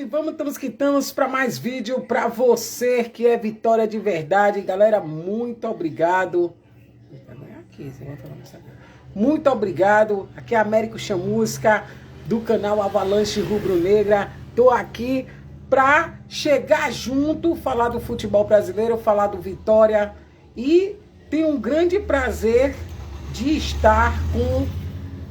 estamos que estamos para mais vídeo para você que é vitória de verdade. Galera, muito obrigado. Muito obrigado. Aqui é Américo Chamusca do canal Avalanche Rubro Negra. Tô aqui para chegar junto, falar do futebol brasileiro, falar do Vitória, e tenho um grande prazer de estar com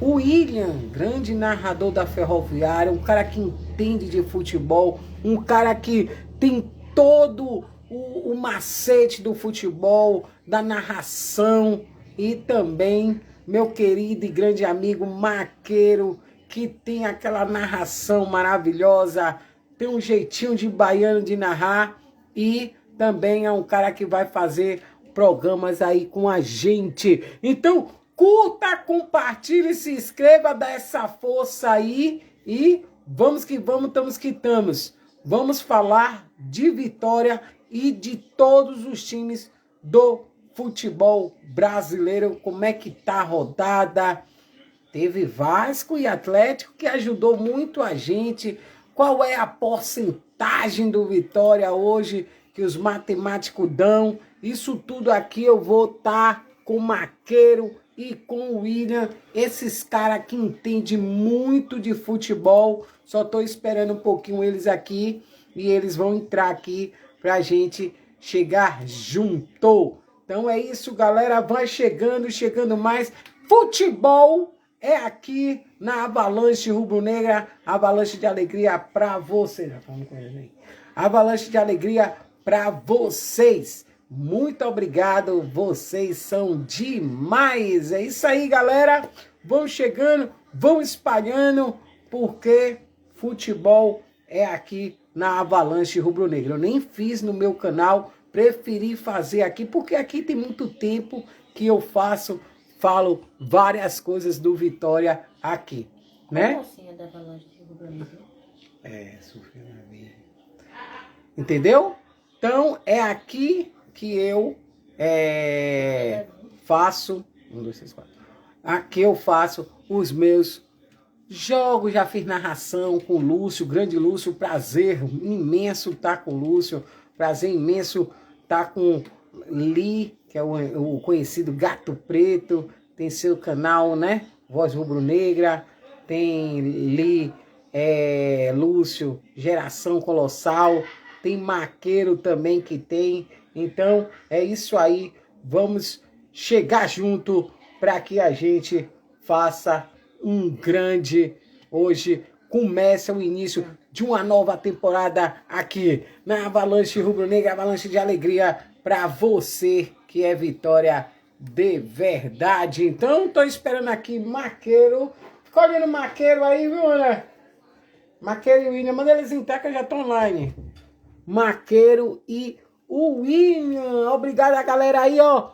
o William, grande narrador da Ferroviária, um cara que entende de futebol, um cara que tem todo o macete do futebol, da narração, e também meu querido e grande amigo Maqueiro, que tem aquela narração maravilhosa, tem um jeitinho de baiano de narrar, e também é um cara que vai fazer programas aí com a gente. Então, curta, compartilhe, se inscreva, dá essa força aí e vamos que vamos, estamos que estamos. Vamos falar de Vitória e de todos os times do futebol brasileiro. Como é que tá a rodada? Teve Vasco e Atlético que ajudou muito a gente. Qual é a porcentagem do Vitória hoje que os matemáticos dão? Isso tudo aqui eu vou estar com o Maqueiro e com o William, esses caras que entendem muito de futebol. Só estou esperando um pouquinho eles aqui e eles vão entrar aqui pra gente chegar junto. Então é isso, galera, vai chegando mais. Futebol é aqui na Avalanche Rubro Negra, Avalanche de alegria pra você. Já falamos com eles aí. Avalanche de alegria pra vocês. Muito obrigado, vocês são demais. É isso aí, galera. Vão chegando, vão espalhando, porque futebol é aqui na Avalanche Rubro Negra. Eu nem fiz no meu canal, preferi fazer aqui, porque aqui tem muito tempo que eu falo várias coisas do Vitória aqui, né? Como assim é da Avalanche Rubro Negra? É, sofreu na vida. Entendeu? Então, é aqui que eu faço, 1, 2, 3, 4. Aqui eu faço os meus jogos, já fiz narração com o Lúcio, grande Lúcio, prazer imenso estar com o Lúcio, prazer imenso estar com Li, que é o conhecido Gato Preto, tem seu canal, né? Voz Rubro Negra, tem Li, Lúcio, Geração Colossal, tem Maqueiro também que tem. Então é isso aí, vamos chegar junto para que a gente faça um grande, hoje começa o início de uma nova temporada aqui na Avalanche Rubro Negra, Avalanche de alegria para você que é Vitória de verdade. Então tô esperando aqui Maqueiro, fica olhando Maqueiro aí, viu, né? Maqueiro e William, manda eles entrar que eu já tô online. Maqueiro e o William, obrigado a galera aí, ó.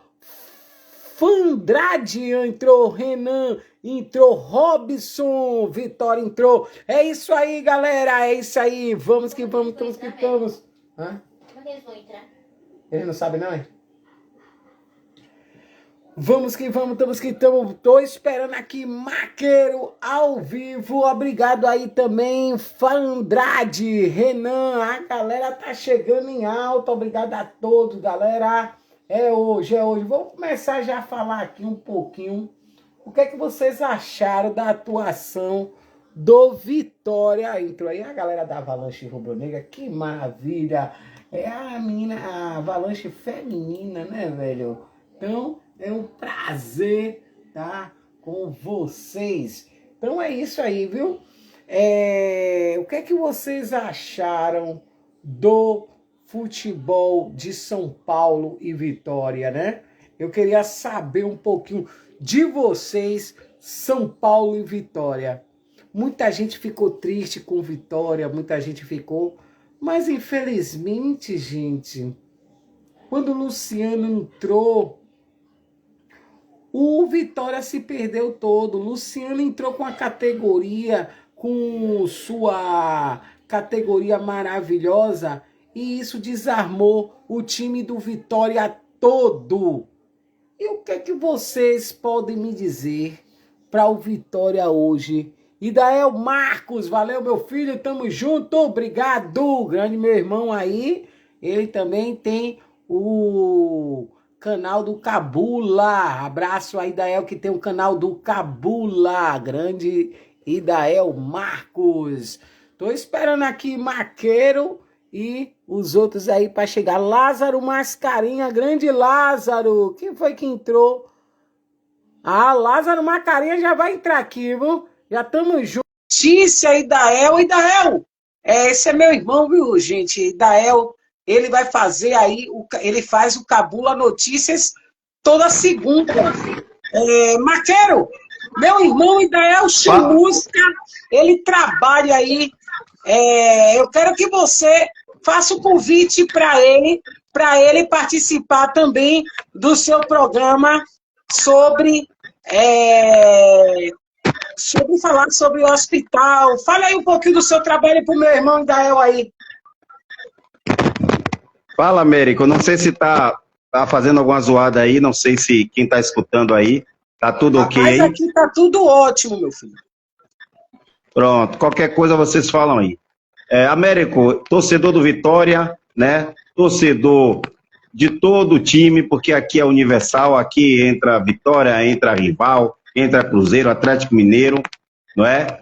Fandrade entrou, Renan entrou, Robson, Vitória entrou. É isso aí, galera, é isso aí. Vamos que vamos, estamos que estamos. Hã? Quando eles vão entrar? Eles não sabem, não, hein? Vamos que vamos, estamos que estamos. Tô esperando aqui Maqueiro ao vivo. Obrigado aí também, Fandrade, Renan. A galera tá chegando em alta. Obrigado a todos, galera. É hoje, é hoje. Vou começar já a falar aqui um pouquinho. O que é que vocês acharam da atuação do Vitória? Entrou aí a galera da Avalanche Rubro Negra. Que maravilha. É a menina, a Avalanche feminina, né, velho? Então, é um prazer estar com vocês. Então é isso aí, viu? O que é que vocês acharam do futebol de São Paulo e Vitória, né? Eu queria saber um pouquinho de vocês, São Paulo e Vitória. Muita gente ficou triste com Vitória, muita gente ficou... Mas infelizmente, gente, quando o Luciano entrou... O Vitória se perdeu todo. O Luciano entrou com a categoria, com sua categoria maravilhosa, e isso desarmou o time do Vitória todo. E o que é que vocês podem me dizer para o Vitória hoje Idael Marcos, valeu, meu filho, tamo junto, obrigado. Grande meu irmão aí, ele também tem o canal do Cabula. Abraço a Idael, que tem o canal do Cabula. Grande Idael Marcos. Tô esperando aqui Maqueiro e os outros aí para chegar. Lázaro Mascarinha, grande Lázaro. Quem foi que entrou? Ah, Lázaro Mascarinha já vai entrar aqui, viu? Já estamos juntos. Tícia Idael. Idael, esse é meu irmão, viu, gente? Idael, ele vai fazer aí, ele faz o Cabula Notícias toda segunda. Maqueiro, meu irmão Idael Chamusca, ele trabalha aí. Eu quero que você faça o convite para ele participar também do seu programa sobre falar sobre o hospital. Fala aí um pouquinho do seu trabalho para o meu irmão Idael aí. Fala, Américo. Não sei se tá fazendo alguma zoada aí, não sei se quem tá escutando aí, tá tudo ok aí? Mas aqui tá tudo ótimo, meu filho. Pronto, qualquer coisa vocês falam aí. Américo, torcedor do Vitória, né? Torcedor de todo o time, porque aqui é universal, aqui entra Vitória, entra Rival, entra Cruzeiro, Atlético Mineiro, não é?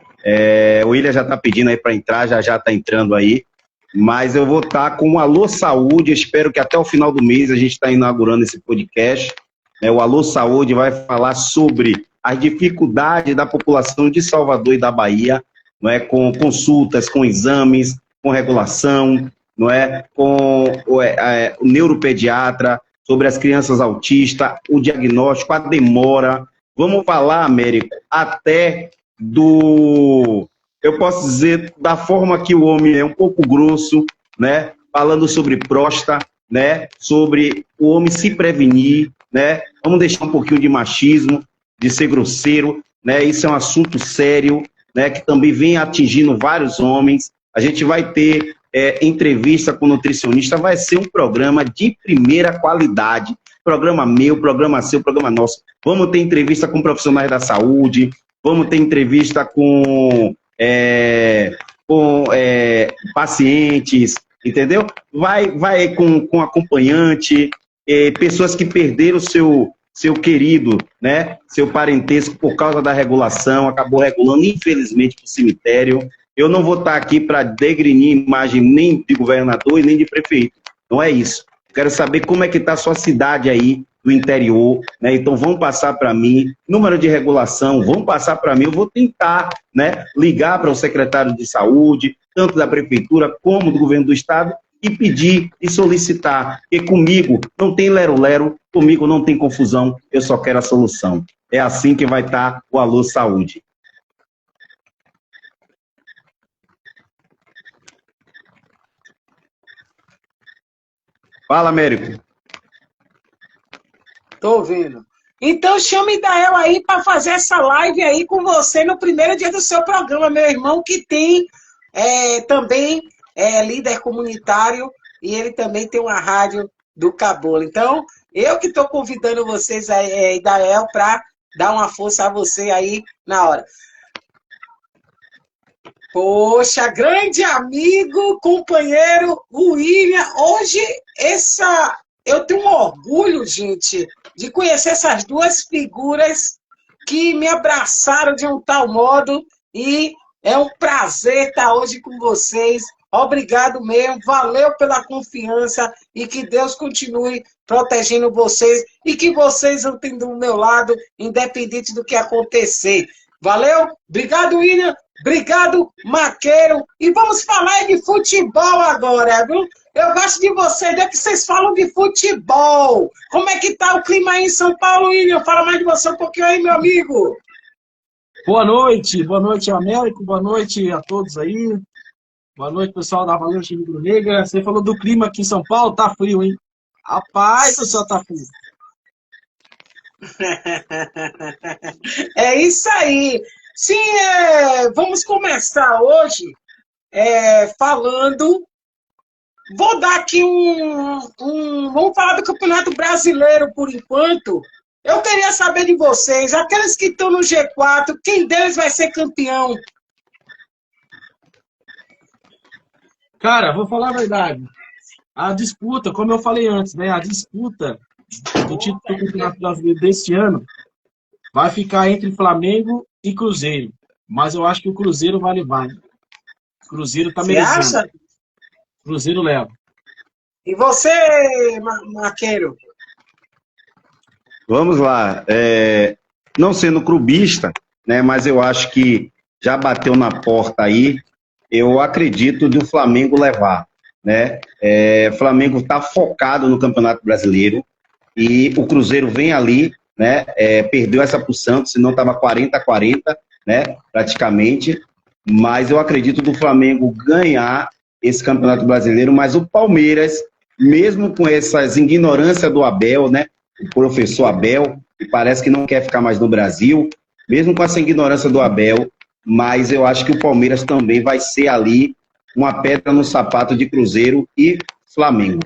O William já tá pedindo aí para entrar, já tá entrando aí. Mas eu vou estar com o Alô Saúde, espero que até o final do mês a gente está inaugurando esse podcast. O Alô Saúde vai falar sobre as dificuldades da população de Salvador e da Bahia, não é? Com consultas, com exames, com regulação, não é? Com o neuropediatra, sobre as crianças autistas, o diagnóstico, a demora. Vamos falar, Américo, até eu posso dizer, da forma que o homem é um pouco grosso, né? Falando sobre próstata, né? Sobre o homem se prevenir, né? Vamos deixar um pouquinho de machismo, de ser grosseiro, né? Isso é um assunto sério, né? Que também vem atingindo vários homens. A gente vai ter entrevista com nutricionista, vai ser um programa de primeira qualidade. Programa meu, programa seu, programa nosso. Vamos ter entrevista com profissionais da saúde, vamos ter entrevista com pacientes, entendeu? Vai com acompanhante, pessoas que perderam seu querido, né? Seu parentesco por causa da regulação, acabou regulando, infelizmente, para o cemitério. Eu não vou estar aqui para degrinir imagem nem de governador e nem de prefeito. Não é isso. Quero saber como é que está a sua cidade aí, do interior, né? Então vão passar para mim, número de regulação, vão passar para mim, eu vou tentar, né, ligar para o secretário de saúde, tanto da prefeitura como do governo do estado, e pedir e solicitar, porque comigo não tem lero-lero, comigo não tem confusão, eu só quero a solução. É assim que vai estar o Alô Saúde. Fala, Américo. Tô ouvindo. Então chama Idael aí para fazer essa live aí com você no primeiro dia do seu programa, meu irmão, que tem também líder comunitário e ele também tem uma rádio do Cabula. Então, eu que estou convidando vocês, Idael, para dar uma força a você aí na hora. Poxa, grande amigo, companheiro, William, hoje eu tenho um orgulho, gente, de conhecer essas duas figuras que me abraçaram de um tal modo e é um prazer estar hoje com vocês. Obrigado mesmo, valeu pela confiança e que Deus continue protegendo vocês e que vocês estejam do meu lado, independente do que acontecer. Valeu? Obrigado, William. Obrigado, Maqueiro. E vamos falar de futebol agora, viu? Eu gosto de vocês, é que vocês falam de futebol. Como é que tá o clima aí em São Paulo, William? Fala mais de você um pouquinho aí, meu amigo. Boa noite, Américo, boa noite a todos aí. Boa noite, pessoal da Avalanche Rubro-Negra. Você falou do clima aqui em São Paulo, tá frio, hein? Rapaz, o céu tá frio. É isso aí. Sim, vamos começar hoje falando. Vou dar aqui vamos falar do Campeonato Brasileiro por enquanto. Eu queria saber de vocês, aqueles que estão no G4, quem deles vai ser campeão? Cara, vou falar a verdade. A disputa, como eu falei antes, né? A disputa do título do Campeonato Brasileiro deste ano vai ficar entre Flamengo e Cruzeiro. Mas eu acho que o Cruzeiro vai levar. Hein? O Cruzeiro tá Você merecendo. acha? Cruzeiro leva. E você, Maqueiro? Vamos lá. Não sendo clubista, né, mas eu acho que já bateu na porta aí. Eu acredito do Flamengo levar. Né? O Flamengo está focado no Campeonato Brasileiro e o Cruzeiro vem ali, né? Perdeu essa para o Santos, senão estava 40-40, né? Praticamente. Mas eu acredito do Flamengo ganhar esse Campeonato Brasileiro, mas o Palmeiras, mesmo com essas ignorâncias do Abel, né? O professor Abel, que parece que não quer ficar mais no Brasil, mesmo com essa ignorância do Abel, mas eu acho que o Palmeiras também vai ser ali uma pedra no sapato de Cruzeiro e Flamengo.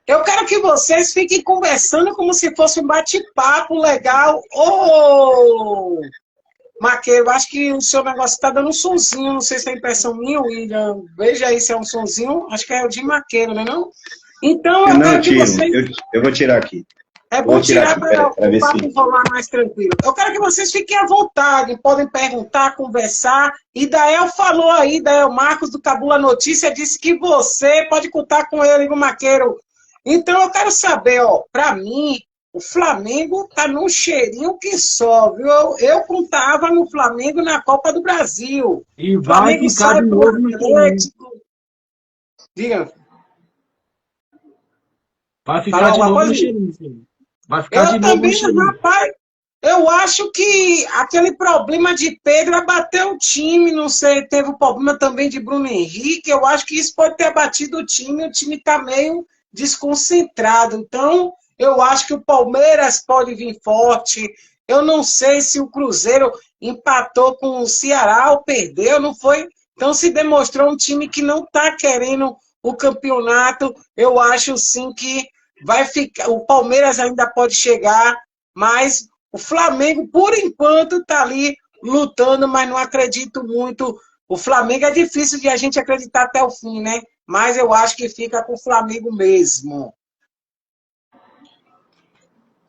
Eu quero que vocês fiquem conversando como se fosse um bate-papo legal. Ô, Maqueiro, acho que o seu negócio está dando um sonzinho. Não sei se é impressão minha, William. Veja aí se é um sonzinho. Acho que é o de Maqueiro, né não? Então, eu quero que vocês... Eu vou tirar aqui. É bom tirar para o ver papo se... rolar mais tranquilo. Eu quero que vocês fiquem à vontade, podem perguntar, conversar. E Dael falou aí, Dael Marcos do Cabula Notícia, disse que você pode contar com ele no Maqueiro. Então eu quero saber, ó, para mim, o Flamengo tá num cheirinho que só, viu? Eu contava no Flamengo na Copa do Brasil. E vai Flamengo ficar de novo no Atlético. Diga. Vai ficar de novo no cheirinho. Vai ficar de novo no cheirinho. Rapaz, eu acho que aquele problema de Pedro abateu o time, não sei, teve o problema também de Bruno Henrique, eu acho que isso pode ter abatido o time está meio desconcentrado. Então, eu acho que o Palmeiras pode vir forte. Eu não sei se o Cruzeiro empatou com o Ceará ou perdeu, não foi? Então, se demonstrou um time que não está querendo o campeonato. Eu acho sim que vai ficar. O Palmeiras ainda pode chegar, mas o Flamengo, por enquanto, está ali lutando, mas não acredito muito. O Flamengo é difícil de a gente acreditar até o fim, né? Mas eu acho que fica com o Flamengo mesmo.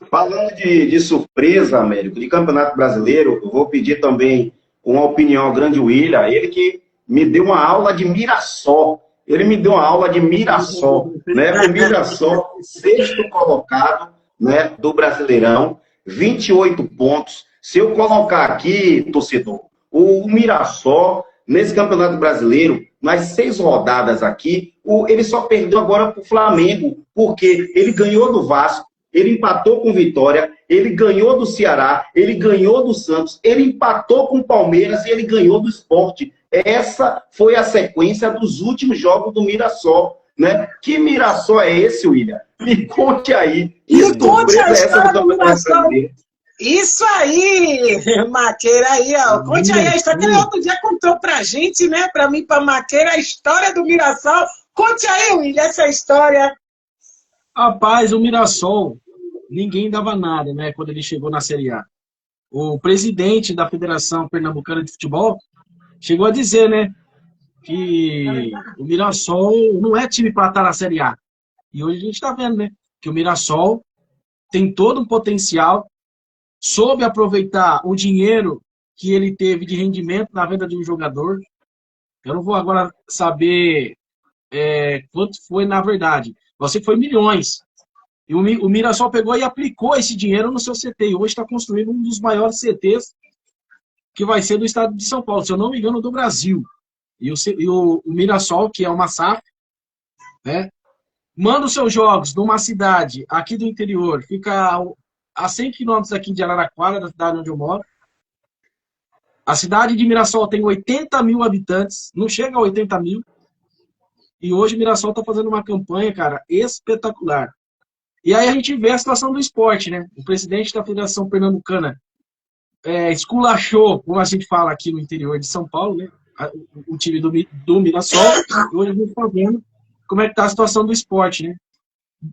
Falando de surpresa, Américo, de Campeonato Brasileiro, eu vou pedir também uma opinião ao grande William, ele que me deu uma aula de Mirassol. Ele me deu uma aula de Mirassol, né? O Mirassol, sexto colocado, né, do Brasileirão, 28 pontos. Se eu colocar aqui, torcedor, o Mirassol, nesse Campeonato Brasileiro, nas 6 rodadas aqui, ele só perdeu agora para o Flamengo, porque ele ganhou do Vasco, ele empatou com o Vitória, ele ganhou do Ceará, ele ganhou do Santos, ele empatou com o Palmeiras e ele ganhou do Sport. Essa foi a sequência dos últimos jogos do Mirassol, né? Que Mirassol é esse, William? Me conte aí. Me conte a história do Mirassol. Isso aí, Maqueira aí, ó. Conte aí a história que ele outro dia contou pra gente, né? Pra mim, pra Maqueira, a história do Mirassol. Conte aí, William, essa história. Rapaz, o Mirassol, ninguém dava nada, né? Quando ele chegou na Série A. O presidente da Federação Pernambucana de Futebol chegou a dizer, né? Que o Mirassol não é time para estar na Série A. E hoje a gente está vendo, né? Que o Mirassol tem todo um potencial, soube aproveitar o dinheiro que ele teve de rendimento na venda de um jogador. Eu não vou agora saber quanto foi na verdade. Eu sei que foi milhões. E o Mirassol pegou e aplicou esse dinheiro no seu CT. E hoje está construindo um dos maiores CTs que vai ser do estado de São Paulo, se eu não me engano, do Brasil. E o Mirassol, que é uma SAF, né, manda os seus jogos numa cidade aqui do interior, fica a 100 quilômetros aqui de Araraquara, da cidade onde eu moro. A cidade de Mirassol tem 80 mil habitantes, não chega a 80 mil. E hoje o Mirassol está fazendo uma campanha, cara, espetacular. E aí a gente vê a situação do esporte, né? O presidente da Federação Pernambucana esculachou, como a gente fala aqui no interior de São Paulo, né? O time do Mirassol. E hoje a gente está vendo como é que está a situação do esporte, né?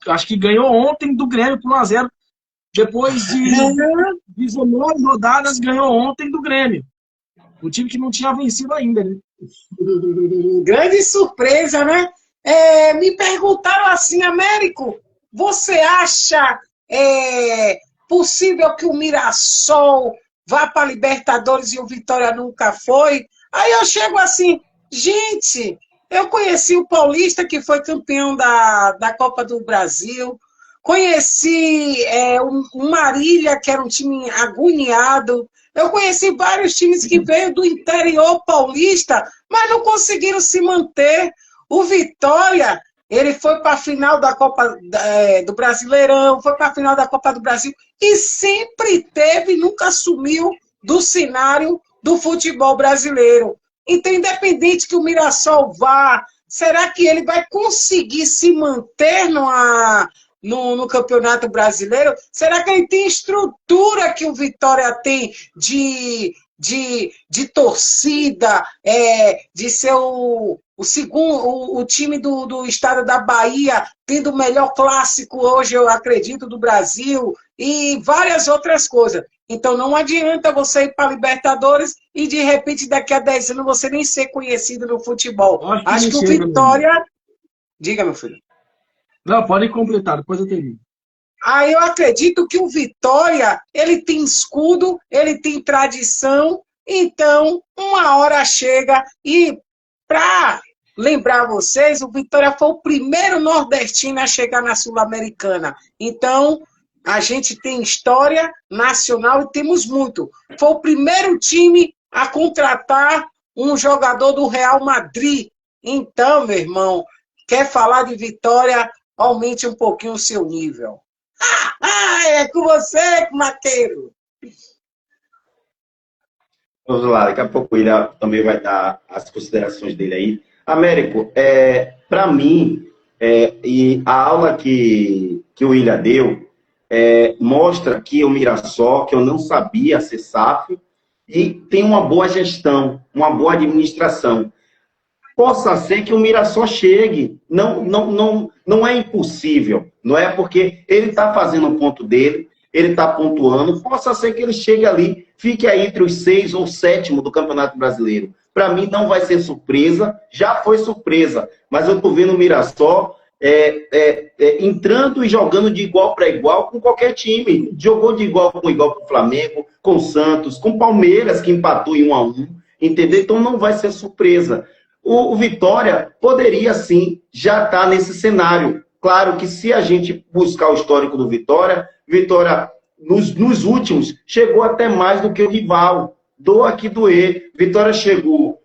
Acho que ganhou ontem do Grêmio por 1-0. Depois de 19 rodadas, ganhou ontem do Grêmio. O time que não tinha vencido ainda, né? Grande surpresa, né? Me perguntaram assim, Américo, você acha possível que o Mirassol vá para a Libertadores e o Vitória nunca foi? Aí eu chego assim, gente, eu conheci o Paulista, que foi campeão da Copa do Brasil, conheci o Marília, que era um time agoniado, eu conheci vários times que veio do interior paulista, mas não conseguiram se manter. O Vitória, ele foi para a final da Copa do Brasileirão, foi para a final da Copa do Brasil e sempre teve, nunca sumiu do cenário do futebol brasileiro. Então, independente que o Mirassol vá, será que ele vai conseguir se manter no Campeonato Brasileiro? Será que ele tem estrutura que o Vitória tem de torcida, de ser o time do estado da Bahia, tendo o melhor clássico hoje, eu acredito, do Brasil, e várias outras coisas. Então não adianta você ir para a Libertadores e de repente daqui a 10 anos você nem ser conhecido no futebol. Acho que o Vitória... Diga, meu filho. Não, pode completar, depois eu termino. Eu acredito que o Vitória, ele tem escudo, ele tem tradição, então uma hora chega. E para lembrar vocês, o Vitória foi o primeiro nordestino a chegar na Sul-Americana. Então a gente tem história nacional e temos muito. Foi o primeiro time a contratar um jogador do Real Madrid. Então, meu irmão, quer falar de Vitória, aumente um pouquinho o seu nível. É com você, Mateiro. Vamos lá, daqui a pouco o William também vai dar as considerações dele aí. Américo, para mim, e a aula que o William deu, mostra que o Mirassol, que eu não sabia ser SAF, e tem uma boa gestão, uma boa administração. Possa ser que o Mirassol chegue, não é impossível, não é porque ele está fazendo o ponto dele, ele está pontuando, possa ser que ele chegue ali, fique aí entre os 6 ou 7º do Campeonato Brasileiro. Para mim não vai ser surpresa, já foi surpresa, mas eu estou vendo o Mirassol entrando e jogando de igual para igual com qualquer time. Jogou de igual com o Flamengo, com o Santos, com o Palmeiras, que empatou em 1-1, entendeu? Então não vai ser surpresa. O Vitória poderia, sim, já estar nesse cenário. Claro que se a gente buscar o histórico do Vitória, nos últimos, chegou até mais do que o rival. Doa que doer. Vitória chegou,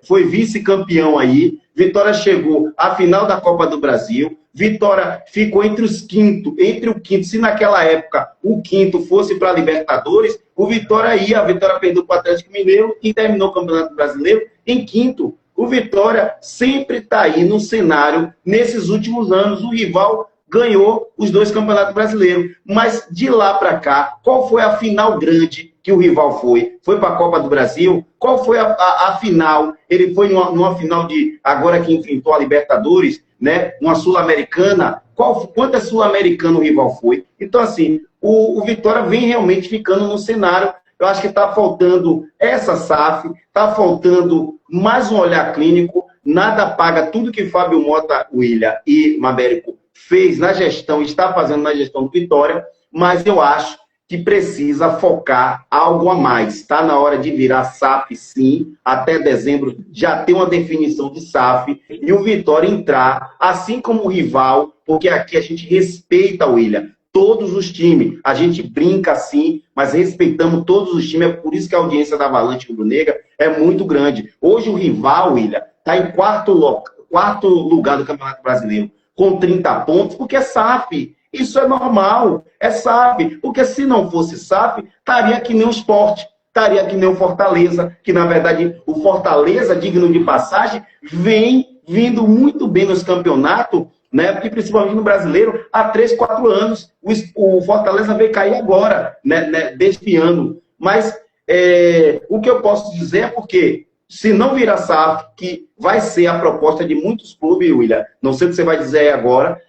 foi vice-campeão aí. Vitória chegou à final da Copa do Brasil. Vitória ficou entre o quinto. Se naquela época o quinto fosse para a Libertadores, o Vitória ia. A Vitória perdeu para o Atlético Mineiro e terminou o Campeonato Brasileiro em quinto. O Vitória sempre está aí no cenário. Nesses últimos anos, o rival ganhou os 2 Campeonatos Brasileiros. Mas de lá para cá, qual foi a final grande que o rival foi? Foi para a Copa do Brasil? Qual foi a final? Ele foi numa final agora que enfrentou a Libertadores, né? Uma Sul-Americana. Quantas Sul-Americana o rival foi? Então, assim, o Vitória vem realmente ficando no cenário. Eu acho que está faltando essa SAF, está faltando mais um olhar clínico. Nada paga tudo que Fábio Mota, William e Mabérico fez na gestão, está fazendo na gestão do Vitória, mas eu acho que precisa focar algo a mais. Está na hora de virar SAF, sim. Até dezembro já tem uma definição de SAF e o Vitória entrar, assim como o rival, porque aqui a gente respeita, William, todos os times. A gente brinca sim, mas respeitamos todos os times. É por isso que a audiência da Avalanche Rubro-Negra é muito grande. Hoje o rival, William, está em quarto lugar do Campeonato Brasileiro, com 30 pontos, porque é SAF. Isso é normal, é SAF. Porque se não fosse SAF, estaria que nem o Sport, estaria que nem o Fortaleza, que na verdade o Fortaleza, digno de passagem, vem vindo muito bem nos campeonatos, né? Porque principalmente no Brasileiro, há 3, 4 anos. O Fortaleza veio cair agora, né? Deste ano. Mas o que eu posso dizer é porque, se não virar SAF, que vai ser a proposta de muitos clubes, William, não sei o que você vai dizer agora,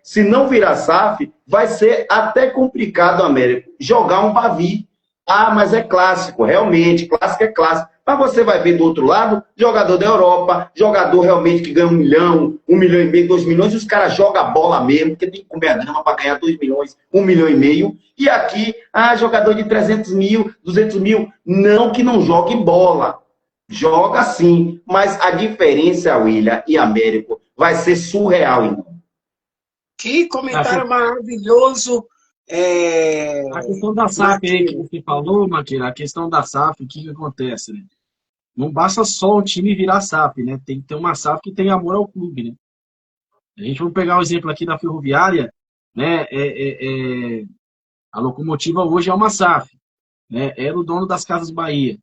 Se não virar SAF, vai ser até complicado, Américo, jogar um Bavi. Ah, mas é clássico, realmente, clássico é clássico. Mas você vai ver do outro lado, jogador da Europa, jogador realmente que ganha 1 milhão e meio, 2 milhões, e os caras jogam a bola mesmo, porque tem que comer a grama para ganhar 2 milhões, 1 milhão e meio. E aqui, jogador de 300 mil, 200 mil, não que não jogue bola. Joga sim, mas a diferença, William e Américo, vai ser surreal, irmão. Que comentário maravilhoso. A questão da SAF aí que você falou, Maqueira, a questão da SAF, o que acontece, né? Não basta só o time virar SAF, né? Tem que ter uma SAF que tenha amor ao clube, né? A gente vai pegar o exemplo aqui da Ferroviária, né? A locomotiva hoje é uma SAF, né? Era o dono das Casas Bahia.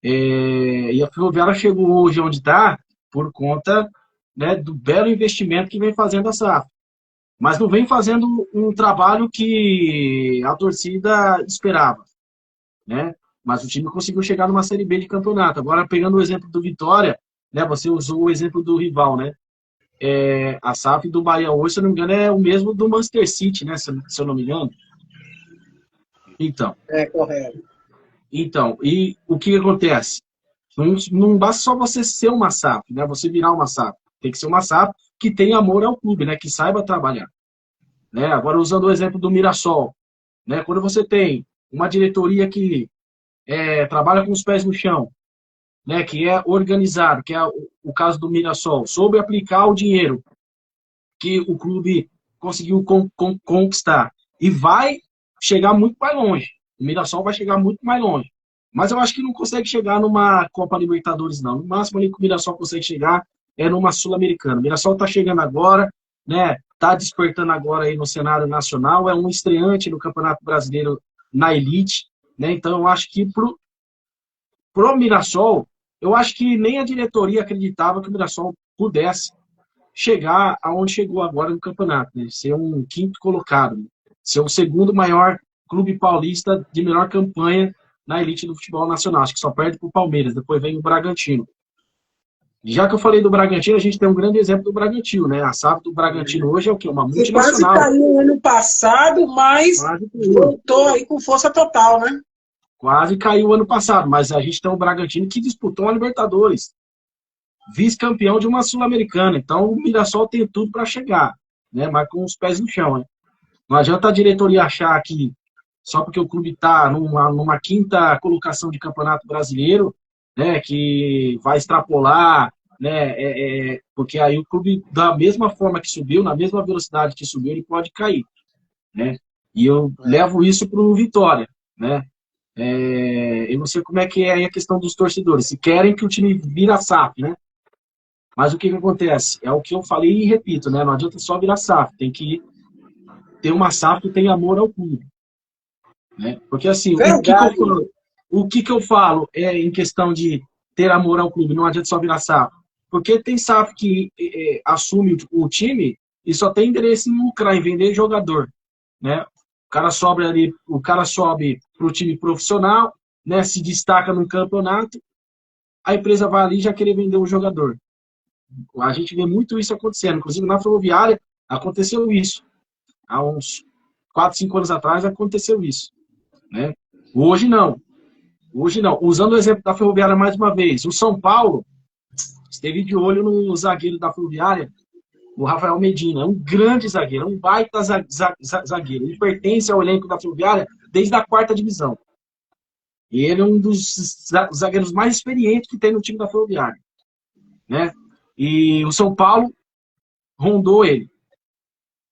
E a Ferroviária chegou hoje onde está por conta, né, do belo investimento que vem fazendo a SAF. Mas não vem fazendo um trabalho que a torcida esperava, né? Mas o time conseguiu chegar numa Série B de campeonato. Agora, pegando o exemplo do Vitória, né? Você usou o exemplo do rival, né? A SAF do Bahia hoje, se eu não me engano, é o mesmo do Manchester City, né? Se eu não me engano. Então. É correto. Então, e o que acontece? Não basta só você ser uma SAF, né? Você virar uma SAF. Tem que ser uma SAF que tenha amor ao clube, né? Que saiba trabalhar. Né? Agora, usando o exemplo do Mirassol, né? Quando você tem uma diretoria que trabalha com os pés no chão, né? Que é organizado, que é o caso do Mirassol, soube aplicar o dinheiro que o clube conseguiu conquistar e vai chegar muito mais longe. O Mirassol vai chegar muito mais longe. Mas eu acho que não consegue chegar numa Copa Libertadores, não. No máximo ali que o Mirassol consegue chegar é numa Sul-Americana. O Mirassol está chegando agora, né? Está despertando agora aí no cenário nacional, é um estreante no Campeonato Brasileiro na elite, né? Então eu acho que pro Mirassol, eu acho que nem a diretoria acreditava que o Mirassol pudesse chegar aonde chegou agora no campeonato, né? Ser um quinto colocado, né? Ser o segundo maior clube paulista de melhor campanha na elite do futebol nacional. Acho que só perde para o Palmeiras, depois vem o Bragantino. Já que eu falei do Bragantino, a gente tem um grande exemplo do Bragantino, né? A SAF do Bragantino hoje é o quê? Uma multinacional. Quase caiu ano passado, mas voltou aí com força total, né? Quase caiu ano passado, mas a gente tem um Bragantino que disputou a Libertadores. Vice-campeão de uma Sul-Americana. Então o Mirassol tem tudo para chegar, né? Mas com os pés no chão, né? Não adianta a diretoria achar que só porque o clube está numa quinta colocação de campeonato brasileiro, né, que vai extrapolar, né, porque aí o clube, da mesma forma que subiu, na mesma velocidade que subiu, ele pode cair, né? E eu levo isso para o Vitória, né? Eu não sei como é que é a questão dos torcedores, se querem que o time vira SAF, né? Mas o que acontece? É o que eu falei e repito, né? Não adianta só virar SAF, tem que ter uma SAF que tenha amor ao clube, né? Porque assim, o que eu falo em questão de ter amor ao clube, não adianta só virar SAF. Porque tem SAF que assume o time e só tem interesse em lucrar, em vender jogador, né? O cara sobe para o time profissional, né? Se destaca no campeonato, a empresa vai ali já querer vender o jogador. A gente vê muito isso acontecendo. Inclusive na Ferroviária aconteceu isso. Há uns 4, 5 anos atrás aconteceu isso, né? Hoje não. Usando o exemplo da Ferroviária mais uma vez, o São Paulo esteve de olho no zagueiro da Ferroviária, o Rafael Medina. É um grande zagueiro, um baita zagueiro. Ele pertence ao elenco da Ferroviária desde a 4ª divisão. E ele é um dos zagueiros mais experientes que tem no time da Ferroviária, né? E o São Paulo rondou ele.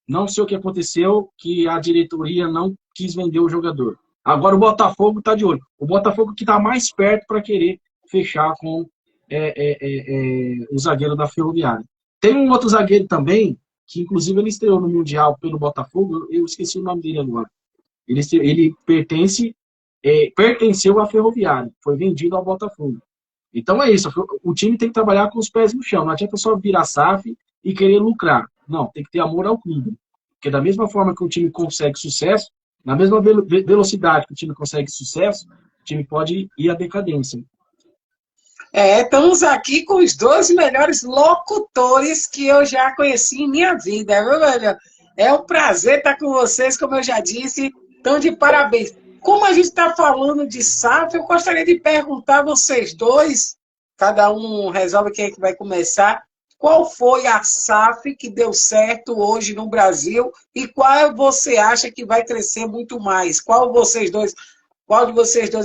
Não sei o que aconteceu, que a diretoria não quis vender o jogador. Agora o Botafogo está de olho. O Botafogo que está mais perto para querer fechar com o zagueiro da Ferroviária. Tem um outro zagueiro também, que inclusive ele estreou no Mundial pelo Botafogo, eu esqueci o nome dele agora. Ele pertenceu à Ferroviária, foi vendido ao Botafogo. Então é isso, o time tem que trabalhar com os pés no chão, não adianta só virar SAF e querer lucrar. Não, tem que ter amor ao clube. Porque da mesma forma que o time consegue sucesso, na mesma velocidade que o time consegue sucesso, o time pode ir à decadência. Estamos aqui com os dois melhores locutores que eu já conheci em minha vida, viu, velho? É um prazer estar com vocês, como eu já disse. Então, de parabéns. Como a gente está falando de SAF, eu gostaria de perguntar a vocês dois, cada um resolve quem é que vai começar, qual foi a SAF que deu certo hoje no Brasil e qual você acha que vai crescer muito mais? Qual de vocês dois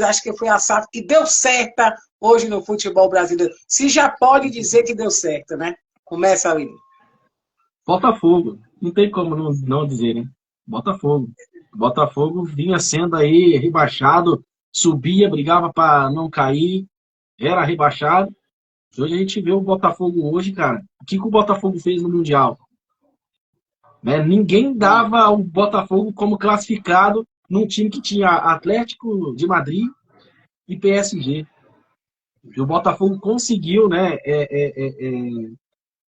acha que foi a SAF que deu certo hoje no futebol brasileiro? Se já pode dizer que deu certo, né? Começa, William. Botafogo. Não tem como não dizer, né? Botafogo. Botafogo vinha sendo aí rebaixado, subia, brigava para não cair, era rebaixado. Hoje a gente vê o Botafogo hoje, cara. O que o Botafogo fez no Mundial? Né? Ninguém dava o Botafogo como classificado num time que tinha Atlético de Madrid e PSG. E o Botafogo conseguiu, né,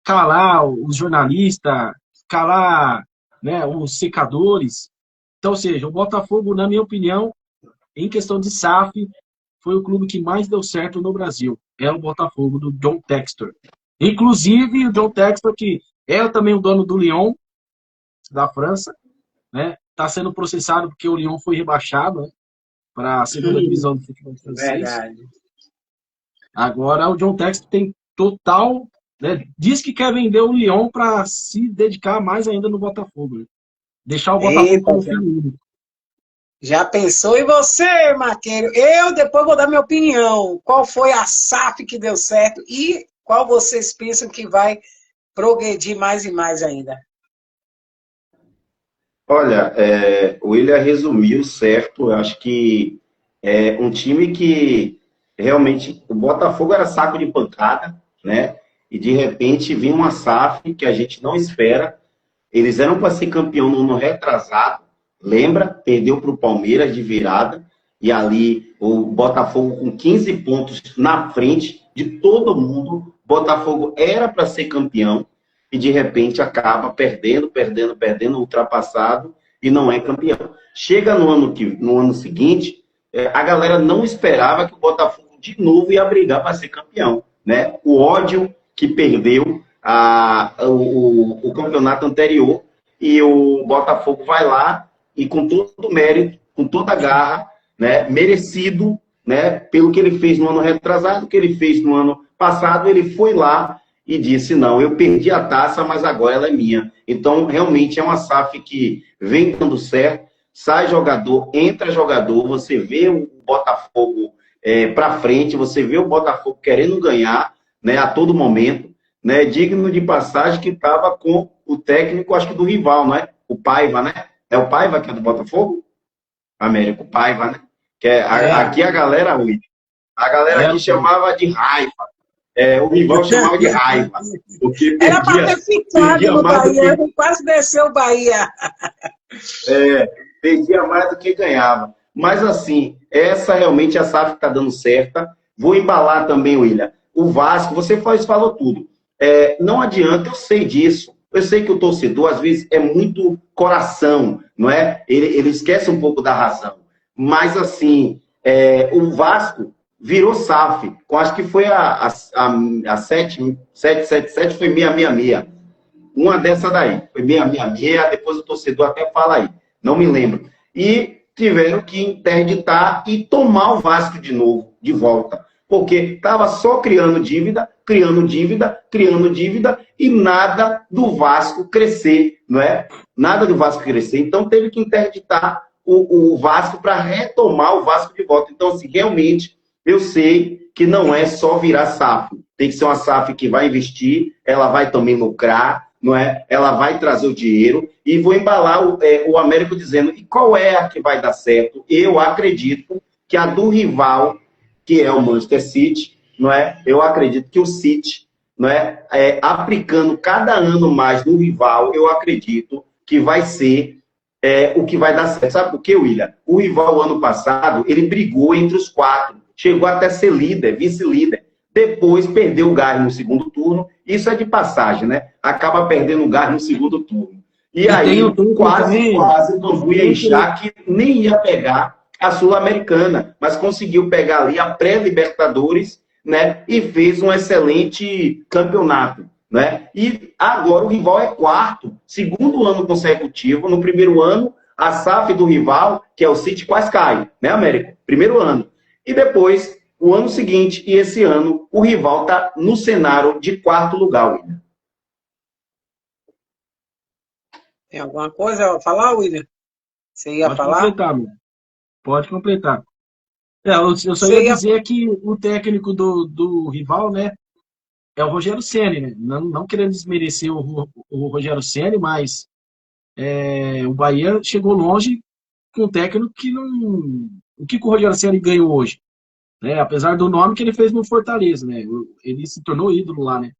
calar os jornalistas, calar, né, os secadores. Então, ou seja, o Botafogo, na minha opinião, em questão de SAF, foi o clube que mais deu certo no Brasil. É o Botafogo do John Textor. Inclusive, o John Textor, que é também o dono do Lyon, da França, né? Está sendo processado porque o Lyon foi rebaixado, né, para a segunda divisão do futebol francês. Verdade. Agora, o John Textor tem total... Né, diz que quer vender o Lyon para se dedicar mais ainda no Botafogo. Né? Deixar o Botafogo como filho único. Já pensou em você, Maqueiro? Eu depois vou dar minha opinião. Qual foi a SAF que deu certo e qual vocês pensam que vai progredir mais e mais ainda? Olha, o William resumiu certo. Eu acho que é um time que realmente o Botafogo era saco de pancada, né? E de repente vinha uma SAF que a gente não espera. Eles eram para ser campeão no ano retrasado. Lembra? Perdeu para o Palmeiras de virada. E ali o Botafogo com 15 pontos na frente de todo mundo. Botafogo era para ser campeão. E de repente acaba perdendo, ultrapassado e não é campeão. Chega no ano seguinte, a galera não esperava que o Botafogo de novo ia brigar para ser campeão. Né? O ódio que perdeu o campeonato anterior e o Botafogo vai lá e com todo o mérito, com toda a garra, né, merecido, né, pelo que ele fez no ano retrasado, que ele fez no ano passado, ele foi lá e disse, não, eu perdi a taça, mas agora ela é minha. Então, realmente é uma SAF que vem dando certo, sai jogador, entra jogador, você vê o Botafogo para frente, você vê o Botafogo querendo ganhar, né, a todo momento, né, digno de passagem que estava com o técnico, acho que do rival, não é? O Paiva, né? É o Paiva que é do Botafogo? Américo Paiva, né? Que aqui a galera aqui chamava de raiva. O rival chamava de raiva. Porque era para ter ficado no Bahia, quase desceu o Bahia. Perdia mais do que ganhava. Mas assim, essa realmente a SAF está dando certa. Vou embalar também, William. O Vasco, você falou tudo. Não adianta, eu sei disso. Eu sei que o torcedor, às vezes, é muito coração, não é? Ele esquece um pouco da razão. Mas, assim, o Vasco virou SAF. Eu acho que foi a 777, foi 666. Uma dessa daí. Foi 666, depois o torcedor até fala aí. Não me lembro. E tiveram que interditar e tomar o Vasco de novo, de volta. Porque estava só criando dívida e nada do Vasco crescer, não é? Nada do Vasco crescer. Então, teve que interditar o Vasco para retomar o Vasco de volta. Então, assim, realmente, eu sei que não é só virar SAF. Tem que ser uma SAF que vai investir, ela vai também lucrar, não é? Ela vai trazer o dinheiro. E vou embalar o Américo dizendo, e qual é a que vai dar certo? Eu acredito que a do rival, que é o Manchester City, não é? Eu acredito que o City, não é? Aplicando cada ano mais no rival, eu acredito que vai ser o que vai dar certo. Sabe por quê, William? O rival, ano passado, ele brigou entre os 4, chegou até ser líder, vice-líder. Depois perdeu o gás no segundo turno, isso é de passagem, né? Acaba perdendo o gás no segundo turno. E aí, quase o Bangu ia inchar que nem ia pegar a Sul-Americana, mas conseguiu pegar ali a pré-Libertadores, né? E fez um excelente campeonato, né? E agora o rival é quarto, segundo ano consecutivo. No primeiro ano, a SAF do rival, que é o City, quase cai, né, Américo? Primeiro ano. E depois, o ano seguinte e esse ano, o rival está no cenário de quarto lugar, William. Tem alguma coisa a falar, William? Você ia Pode falar? completar, meu. Pode completar. Eu só Você ia ia... dizer que o técnico do rival, né, é o Rogério Ceni, né? Não querendo desmerecer o Rogério Ceni, mas o Bahia chegou longe com um técnico que não... O que o Rogério Ceni ganhou hoje? Né? Apesar do nome que ele fez no Fortaleza, né? Ele se tornou ídolo lá, né?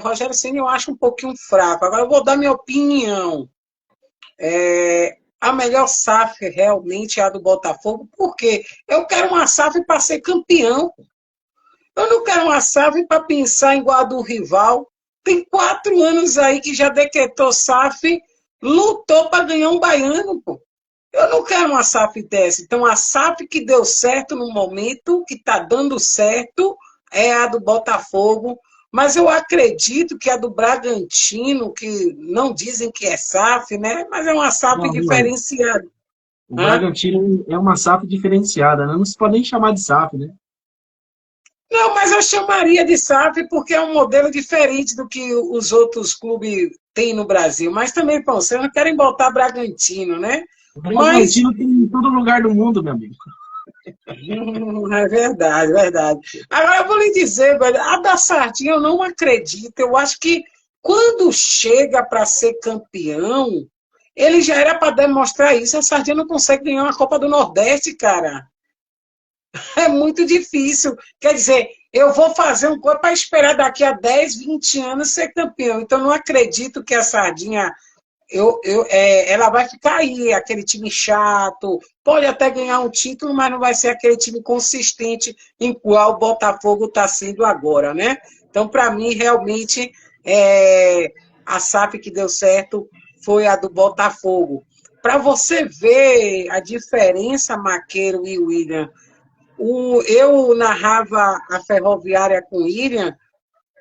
Rogério Ceni eu acho um pouquinho fraco. Agora eu vou dar minha opinião. A melhor SAF realmente é a do Botafogo, porque eu quero uma SAF para ser campeão. Eu não quero uma SAF para pensar igual a do rival. Tem 4 anos aí que já decretou SAF, lutou para ganhar um baiano, pô. Eu não quero uma SAF dessa. Então, a SAF que deu certo no momento, que está dando certo, é a do Botafogo. Mas eu acredito que a do Bragantino, que não dizem que é SAF, né? Mas é uma SAF Não, diferenciada. o Bragantino é uma SAF diferenciada, né? Não se pode nem chamar de SAF, né? Não, mas eu chamaria de SAF porque é um modelo diferente do que os outros clubes têm no Brasil. Mas também, pô, vocês não querem botar Bragantino, né? O Bragantino tem em todo lugar do mundo, meu amigo. É verdade, verdade. Agora eu vou lhe dizer, velho, a da Sardinha eu não acredito. Eu acho que quando chega para ser campeão, ele já era para demonstrar isso. A Sardinha não consegue ganhar uma Copa do Nordeste, cara. É muito difícil. Quer dizer, eu vou fazer um coisa para esperar daqui a 10, 20 anos ser campeão. Então não acredito que a Sardinha ela vai ficar aí, aquele time chato, pode até ganhar um título, mas não vai ser aquele time consistente em qual o Botafogo está sendo agora, né? Então, para mim, realmente, a SAF que deu certo foi a do Botafogo. Para você ver a diferença, Maqueiro e William, eu narrava a Ferroviária com o William,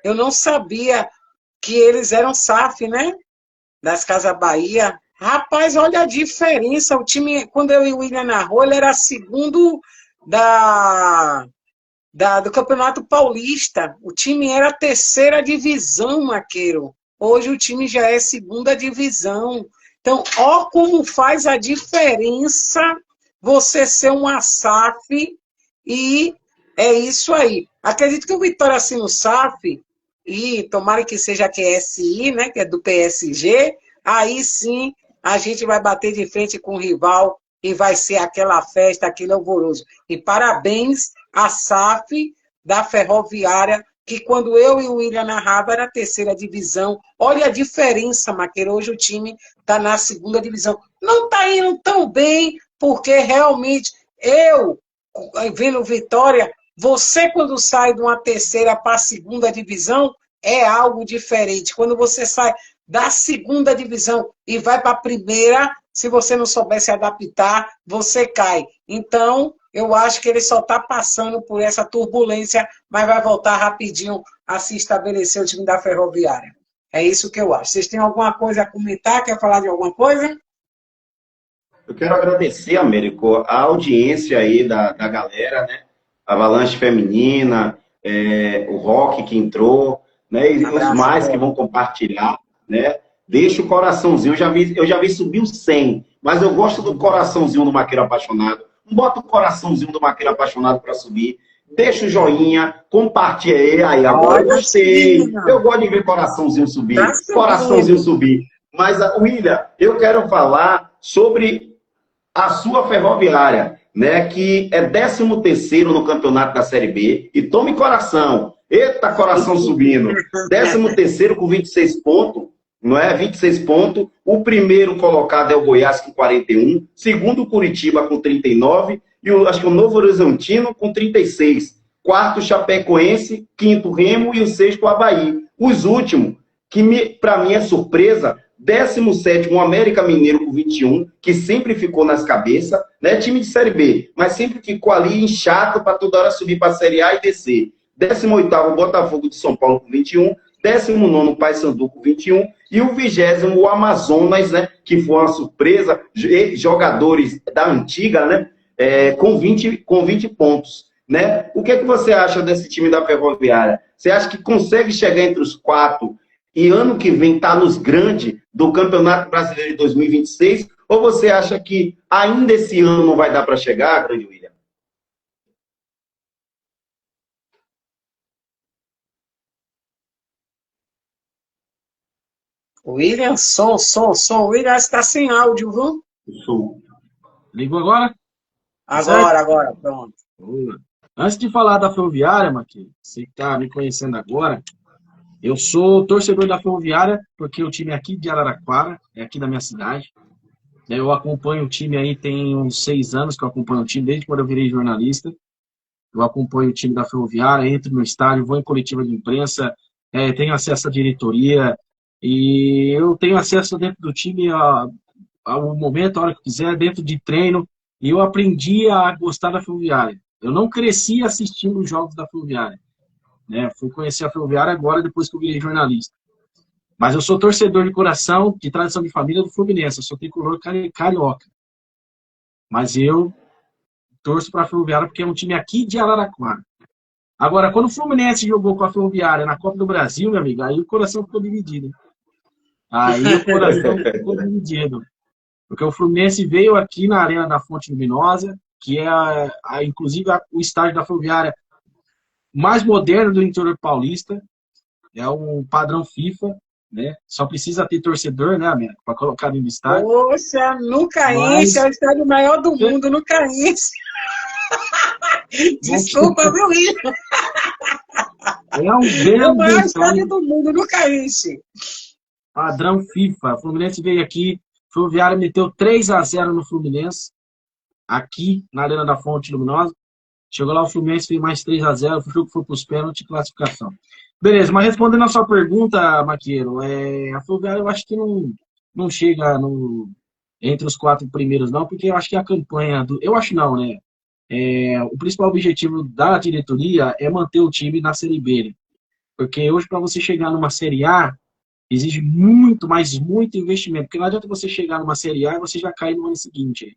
eu não sabia que eles eram SAF, né? Das Casas Bahia. Rapaz, olha a diferença. O time, quando eu e o William narrou, ele era segundo do Campeonato Paulista. O time era a 3ª divisão, Maqueiro. Hoje o time já é 2ª divisão. Então, ó como faz a diferença você ser uma SAF e é isso aí. Acredito que o Vitória sendo SAF e tomara que seja a QSI, né, que é do PSG, aí sim a gente vai bater de frente com o rival e vai ser aquela festa, aquele alvoroço. E parabéns à SAF da Ferroviária, que quando eu e o William narrava era a 3ª divisão. Olha a diferença, Maqueira, hoje o time está na 2ª divisão. Não está indo tão bem, porque realmente eu, vendo Vitória, você, quando sai de uma 3ª para a 2ª divisão, é algo diferente. Quando você sai da 2ª divisão e vai para a 1ª, se você não souber se adaptar, você cai. Então, eu acho que ele só está passando por essa turbulência, mas vai voltar rapidinho a se estabelecer o time da Ferroviária. É isso que eu acho. Vocês têm alguma coisa a comentar? Quer falar de alguma coisa? Eu quero agradecer, Américo, a audiência aí da galera, né? Avalanche Feminina, o Rock que entrou, né? E os mais que vão compartilhar, né? Deixa o coraçãozinho, eu já vi subir o 100, mas eu gosto do coraçãozinho do Maqueiro Apaixonado. Não bota o coraçãozinho do Maqueiro Apaixonado para subir. Deixa o joinha, compartilha aí. Agora eu gostei. Eu gosto de ver coraçãozinho subir. Coraçãozinho subir. Mas, William, eu quero falar sobre a sua Ferroviária, né, que é 13º no campeonato da Série B. E tome coração. Eita, coração subindo. 13º com 26 pontos. Não é? 26 pontos. O primeiro colocado é o Goiás com 41. Segundo, o Curitiba com 39. E acho que o Novo Horizontino com 36. Quarto, Chapecoense. Quinto, Remo. E o sexto, Avaí. Os últimos, que para mim é surpresa, 17º, o América Mineiro com 21, que sempre ficou nas cabeças, né? Time de Série B, mas sempre ficou ali em chato para toda hora subir para a Série A e descer. 18º, o Botafogo de São Paulo com 21, 19º, o Paysandu com 21, e o 20º, o Amazonas, né? Que foi uma surpresa, jogadores da antiga, né? Com 20 pontos. Né? O que é que você acha desse time da Ferroviária? Você acha que consegue chegar entre os 4 e ano que vem tá nos grandes do Campeonato Brasileiro de 2026? Ou você acha que ainda esse ano não vai dar para chegar, grande William? William, som. William está sem áudio, viu? Ligou agora? Agora, pronto. Boa. Antes de falar da Ferroviária, Marquinhos, você que está me conhecendo agora, eu sou torcedor da Ferroviária, porque o time é aqui de Araraquara, é aqui da minha cidade. Eu acompanho o time aí, tem uns 6 anos que eu acompanho o time, desde quando eu virei jornalista. Eu acompanho o time da Ferroviária, entro no estádio, vou em coletiva de imprensa, tenho acesso à diretoria, e eu tenho acesso dentro do time ao momento, a hora que quiser, dentro de treino, e eu aprendi a gostar da Ferroviária. Eu não cresci assistindo os jogos da Ferroviária, né? Fui conhecer a Ferroviária agora, depois que eu virei jornalista. Mas eu sou torcedor de coração, de tradição de família do Fluminense. Eu sou tricolor carioca. Mas eu torço para a Ferroviária porque é um time aqui de Araraquara. Agora, quando o Fluminense jogou com a Ferroviária na Copa do Brasil, meu amigo, aí o coração ficou dividido. Aí o coração ficou dividido. Porque o Fluminense veio aqui na Arena da Fonte Luminosa, que é, inclusive, o estádio da Ferroviária mais moderno do interior paulista. É um padrão FIFA, né? Só precisa ter torcedor, né, Américo, para colocar dentro do estádio. Poxa, nunca enche, é o estádio maior do mundo, nunca enche. Desculpa, viu, William? É um grande é o maior estádio do mundo, nunca enche. Padrão FIFA. O Fluminense veio aqui, o Ferroviária meteu 3-0 no Fluminense, aqui na Arena da Fonte Luminosa. Chegou lá o Fluminense, fez mais 3-0, o jogo foi para os pênaltis, classificação. Beleza, mas respondendo a sua pergunta, Maqueiro, a Ferroviária eu acho que não chega entre os 4 primeiros, não, porque eu acho que a campanha eu acho não, né? O principal objetivo da diretoria é manter o time na Série B, né? Porque hoje, para você chegar numa Série A, exige muito, mas muito investimento. Porque não adianta você chegar numa Série A e você já cair no ano seguinte.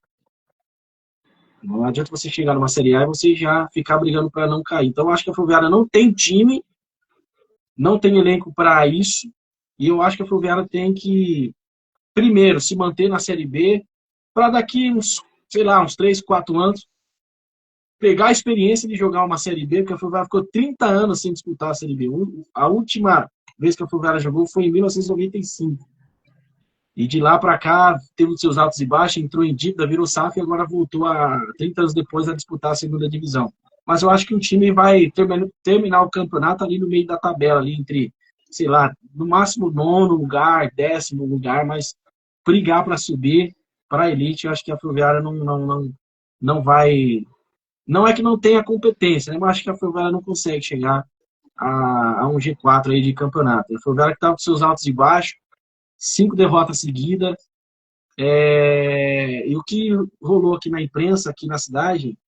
Não adianta você chegar numa Série A e você já ficar brigando para não cair. Então, eu acho que a Ferroviária não tem time, não tem elenco para isso. E eu acho que a Ferroviária tem que, primeiro, se manter na Série B, para daqui uns 3, 4 anos, pegar a experiência de jogar uma Série B, porque a Ferroviária ficou 30 anos sem disputar a Série B. A última vez que a Ferroviária jogou foi em 1995. E de lá para cá, teve os seus altos e baixos, entrou em dívida, virou SAF e agora voltou 30 anos depois a disputar a segunda divisão. Mas eu acho que o time vai terminar o campeonato ali no meio da tabela, ali entre, no máximo 9º lugar, 10º lugar, mas brigar para subir para a elite, eu acho que a Ferroviária não vai... Não é que não tenha competência, né? Mas acho que a Ferroviária não consegue chegar a um G4 aí de campeonato. A Ferroviária que está com seus altos e baixos, 5 derrotas seguidas. E o que rolou aqui na imprensa, aqui na cidade,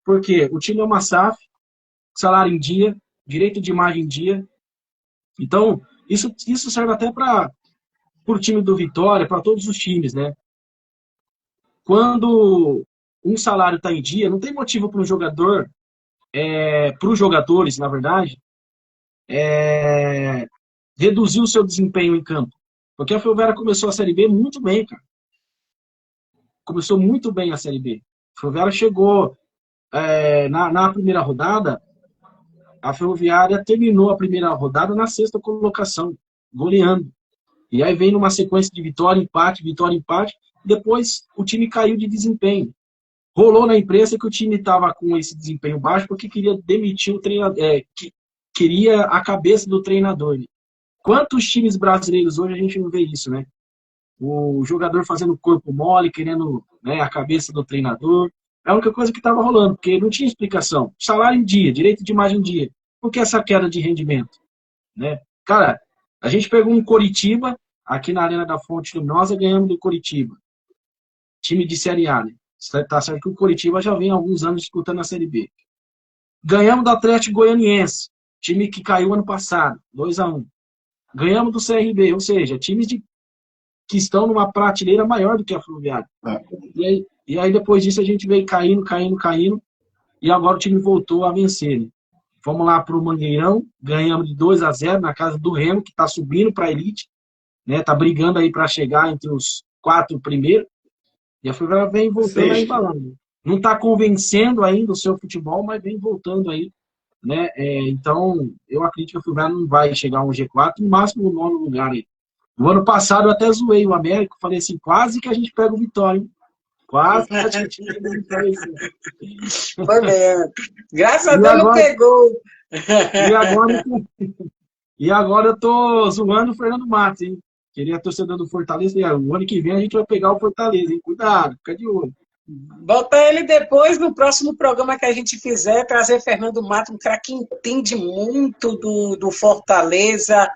porque o time é uma SAF, salário em dia, direito de imagem em dia. Então, isso serve até para o time do Vitória, para todos os times, né? Quando um salário está em dia, não tem motivo para um jogador, para os jogadores, na verdade, reduzir o seu desempenho em campo. Porque a Ferroviária começou a Série B muito bem, cara. Começou muito bem a Série B. A Ferroviária chegou na primeira rodada, a Ferroviária terminou a primeira rodada na 6ª colocação, goleando. E aí vem numa sequência de vitória, empate, depois o time caiu de desempenho. Rolou na imprensa que o time estava com esse desempenho baixo porque queria demitir o treinador, queria a cabeça do treinador. Quantos times brasileiros hoje a gente não vê isso, né? O jogador fazendo corpo mole, querendo, né, a cabeça do treinador. É a única coisa que estava rolando, porque não tinha explicação. Salário em dia, direito de imagem em dia. Por que essa queda de rendimento? Né? Cara, a gente pegou um Coritiba, aqui na Arena da Fonte Luminosa, ganhamos do Coritiba. Time de Série A, né? Tá certo que o Coritiba já vem há alguns anos disputando a Série B. Ganhamos do Atlético Goianiense, time que caiu ano passado, 2-1. Ganhamos do CRB, ou seja, times que estão numa prateleira maior do que a Ferroviária. E aí depois disso a gente veio caindo, e agora o time voltou a vencer, né? Fomos lá para o Mangueirão, ganhamos de 2-0 na casa do Remo, que está subindo para a elite, né? Tá brigando aí para chegar entre os 4 primeiros. E a Ferroviária vem voltando aí embalando. Não está convencendo ainda o seu futebol, mas vem voltando aí, né? Então, eu acredito que a Ferroviária não vai chegar a um G4, no máximo no 9º lugar aí. No ano passado eu até zoei o Américo, falei assim, quase que a gente pega o Vitória, hein? Quase que a gente pega o Vitória. Foi mesmo. Graças a Deus não pegou. E agora eu tô zoando o Fernando Matos, hein? Queria torcedor do Fortaleza. O ano que vem a gente vai pegar o Fortaleza, hein? Cuidado, fica de olho. Bota ele depois, no próximo programa que a gente fizer, trazer Fernando Matos, um cara que entende muito do Fortaleza.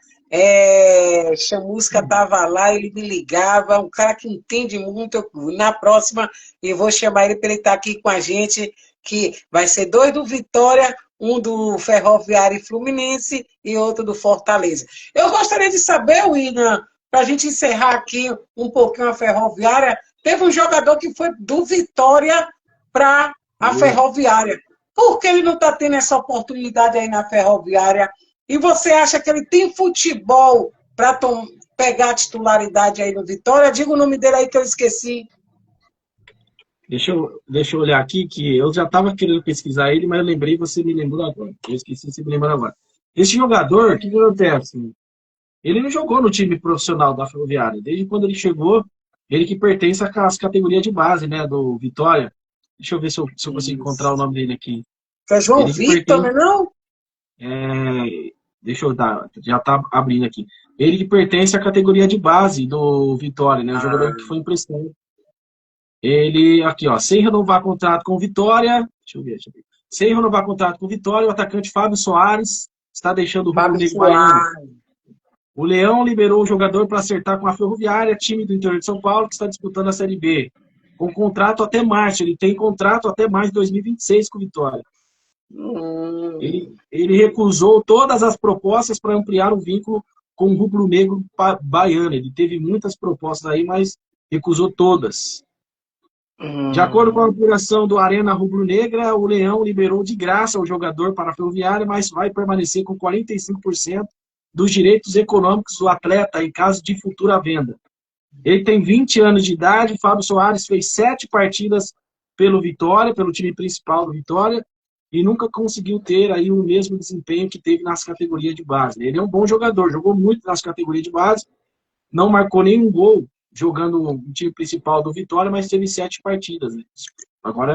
Chamusca estava lá, ele me ligava, um cara que entende muito. Na próxima, eu vou chamar ele para ele estar aqui com a gente, que vai ser 2 do Vitória, um do Ferroviário e Fluminense e outro do Fortaleza. Eu gostaria de saber, William, para a gente encerrar aqui um pouquinho a Ferroviária, teve um jogador que foi do Vitória para a Ferroviária. Por que ele não está tendo essa oportunidade aí na Ferroviária? E você acha que ele tem futebol para pegar a titularidade aí no Vitória? Diga o nome dele aí que eu esqueci. Deixa eu olhar aqui, que eu já estava querendo pesquisar ele, mas eu lembrei, você me lembrou agora. Eu esqueci, você me lembrou agora. Esse jogador, o que acontece? Ele não jogou no time profissional da Ferroviária. Desde quando ele chegou, ele que pertence às categorias de base, né, do Vitória. Deixa eu ver se eu consigo encontrar o nome dele aqui. É João Vitor, não? Deixa eu dar, já tá abrindo aqui. Ele que pertence à categoria de base do Vitória, né? O jogador que foi emprestado. Ele, aqui, ó, sem renovar contrato com o Vitória. Deixa eu ver. Sem renovar contrato com o Vitória, o atacante Fábio Soares está deixando o Rubro Negro Baiano. O Leão liberou o jogador para acertar com a Ferroviária, time do interior de São Paulo, que está disputando a Série B. Com contrato até março. Ele tem contrato até mais de 2026 com o Vitória. Ele recusou todas as propostas para ampliar o vínculo com o Rubro Negro Baiano. Ele teve muitas propostas aí, mas recusou todas. De acordo com a apuração do Arena Rubro Negra, o Leão liberou de graça o jogador para a Ferroviária, mas vai permanecer com 45% dos direitos econômicos do atleta em caso de futura venda. Ele tem 20 anos de idade. Fábio Soares fez 7 partidas pelo Vitória, pelo time principal do Vitória, e nunca conseguiu ter aí o mesmo desempenho que teve nas categorias de base. Ele é um bom jogador, jogou muito nas categorias de base, não marcou nenhum gol jogando no time principal do Vitória, mas teve 7 partidas. Né? Agora,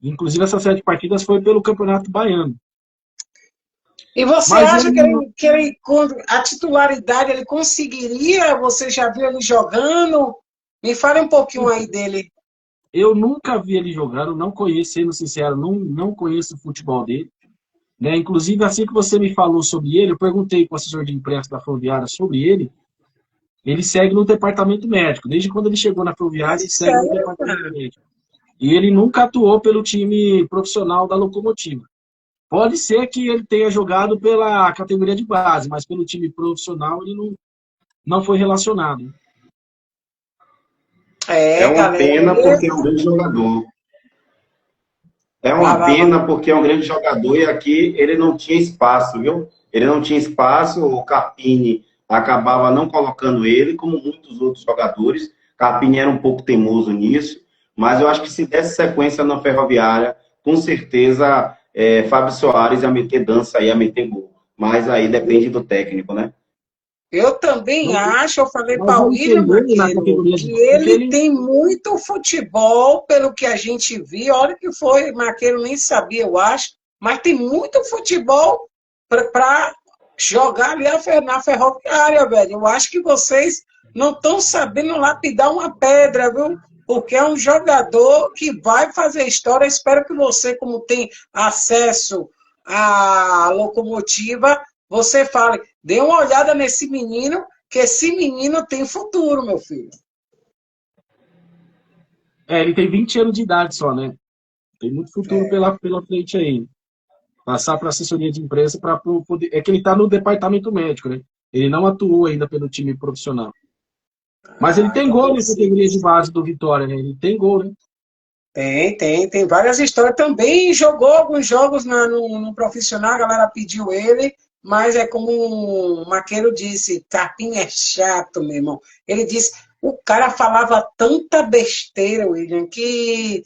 inclusive essas 7 partidas foi pelo Campeonato Baiano. E você acha que ele, a titularidade, ele conseguiria? Você já viu ele jogando? Me fale um pouquinho aí dele. Eu nunca vi ele jogando, não conheço, sendo sincero, não conheço o futebol dele. Né? Inclusive, assim que você me falou sobre ele, eu perguntei para o assessor de imprensa da Ferroviária sobre ele. Ele segue no departamento médico. Desde quando ele chegou na Ferroviária, ele segue no departamento médico. E ele nunca atuou pelo time profissional da Locomotiva. Pode ser que ele tenha jogado pela categoria de base, mas pelo time profissional ele não foi relacionado. É uma pena porque é um grande jogador. É uma pena porque é um grande jogador e aqui ele não tinha espaço, viu? Ele não tinha espaço, o Carpini acabava não colocando ele, como muitos outros jogadores. Carpini era um pouco teimoso nisso, mas eu acho que se desse sequência na Ferroviária, com certeza Fábio Soares ia meter dança, ia meter gol. Mas aí depende do técnico, né? Eu também acho, eu falei para o William que ele tem muito futebol, pelo que a gente viu. Olha que foi, Maqueiro nem sabia, eu acho, mas tem muito futebol para jogar ali na Ferroviária, velho. Eu acho que vocês não estão sabendo lapidar uma pedra, viu? Porque é um jogador que vai fazer história. Espero que você, como tem acesso à Locomotiva, você fale, dê uma olhada nesse menino, que esse menino tem futuro, meu filho. Ele tem 20 anos de idade só, né? Tem muito futuro pela frente aí. Passar para assessoria de imprensa para poder. É que ele está no departamento médico, né? Ele não atuou ainda pelo time profissional. Mas ele tem gol nessa categoria de base do Vitória, né? Ele tem gol, né? Tem várias histórias. Também jogou alguns jogos no profissional, a galera pediu ele, mas é como o Maqueiro disse, capim é chato, meu irmão. Ele disse, o cara falava tanta besteira, William, que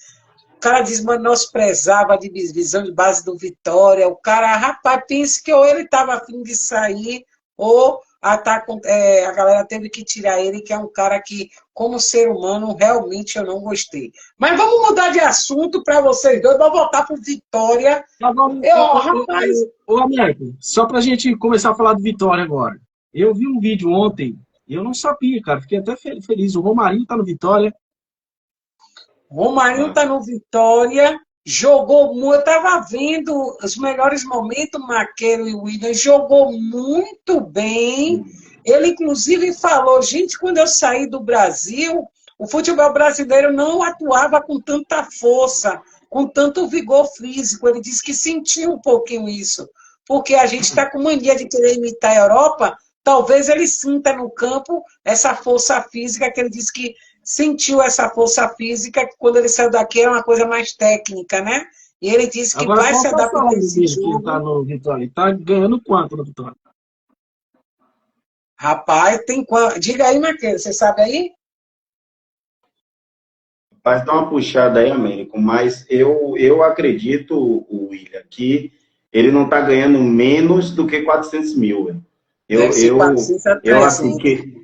o cara menosprezava a divisão de base do Vitória. O cara, rapaz, pensa que ou ele estava a fim de sair, ou a galera teve que tirar ele, que é um cara que, como ser humano, realmente eu não gostei. Mas vamos mudar de assunto para vocês dois, vamos voltar para o Vitória. Rapaz... Ô, Américo, só para a gente começar a falar do Vitória agora. Eu vi um vídeo ontem, e eu não sabia, cara, fiquei até feliz. O Romarinho tá no Vitória. Romarinho tá no Vitória, jogou muito, eu estava vendo os melhores momentos, Maqueiro e William, jogou muito bem. Ele, inclusive, falou, gente, quando eu saí do Brasil, o futebol brasileiro não atuava com tanta força, com tanto vigor físico. Ele disse que sentiu um pouquinho isso, porque a gente está com mania de querer imitar a Europa, talvez ele sinta no campo essa força física, que ele disse que sentiu essa força física, que quando ele saiu daqui era uma coisa mais técnica, né? E ele disse que agora, vai se adaptar a esse jogo. Ele tá no Vitória. Ele tá ganhando quanto no Vitória? Rapaz, tem quanto? Diga aí, Marquinhos, você sabe aí? Vai dar uma puxada aí, Américo, mas eu acredito, William, que ele não está ganhando menos do que 400 mil. Velho. Eu assim que...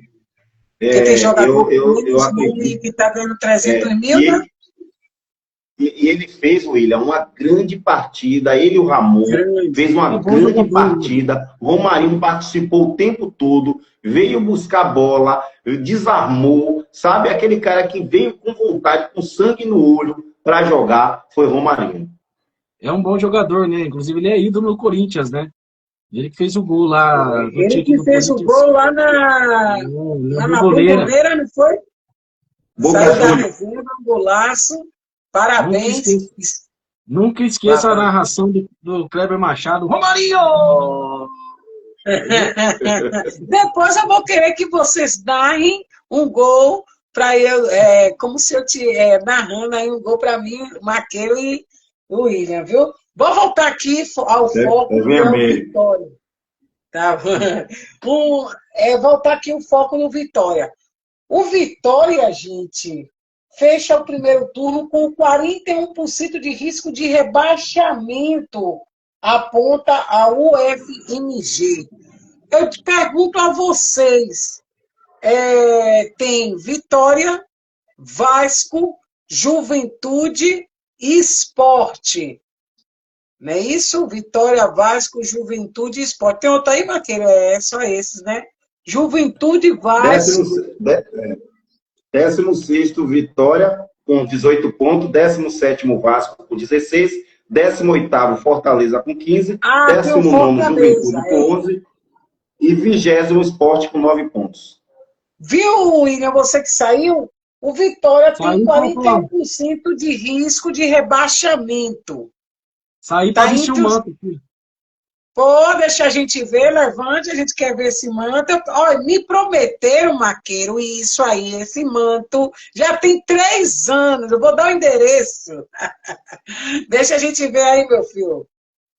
Porque tem jogador que está ganhando 300 mil, né? E ele fez, William, uma grande partida. Ele e o Ramon fez uma grande partida. O Romarinho participou o tempo todo, veio buscar bola, desarmou, sabe? Aquele cara que veio com vontade, com sangue no olho para jogar, foi Romarinho. É um bom jogador, né? Inclusive ele é ídolo no Corinthians, né? Ele que fez o gol lá. Ele que fez o gol lá na Bomboneira, não foi? Saiu da reserva, um golaço. Parabéns. Nunca esqueça a narração do Kleber Machado. Romarinho! Depois eu vou querer que vocês narrem um gol para eu, como se eu narrando aí um gol para mim, Maqueiro e o William, viu? Vou voltar aqui ao foco do Vitória. Tá? Voltar aqui o foco no Vitória. O Vitória, gente, fecha o primeiro turno com 41% de risco de rebaixamento, aponta a UFMG. Eu te pergunto a vocês, tem Vitória, Vasco, Juventude e Sport. Não é isso? Vitória, Vasco, Juventude e Sport. Tem outro aí, Maqueira? É só esses, né? Juventude, Vasco... 16º Vitória, com 18 pontos. 17º Vasco, com 16. 18º Fortaleza, com 15. 19º Juventude, com 11. E 20º Sport, com 9 pontos. Viu, William, você que saiu? O Vitória tem 41% de risco de rebaixamento. Sair para vestir o manto. Pô, deixa a gente ver, levante, a gente quer ver esse manto. Olha, me prometeram, Maqueiro, isso aí, esse manto. Já tem 3 anos, eu vou dar o endereço. Deixa a gente ver aí, meu filho.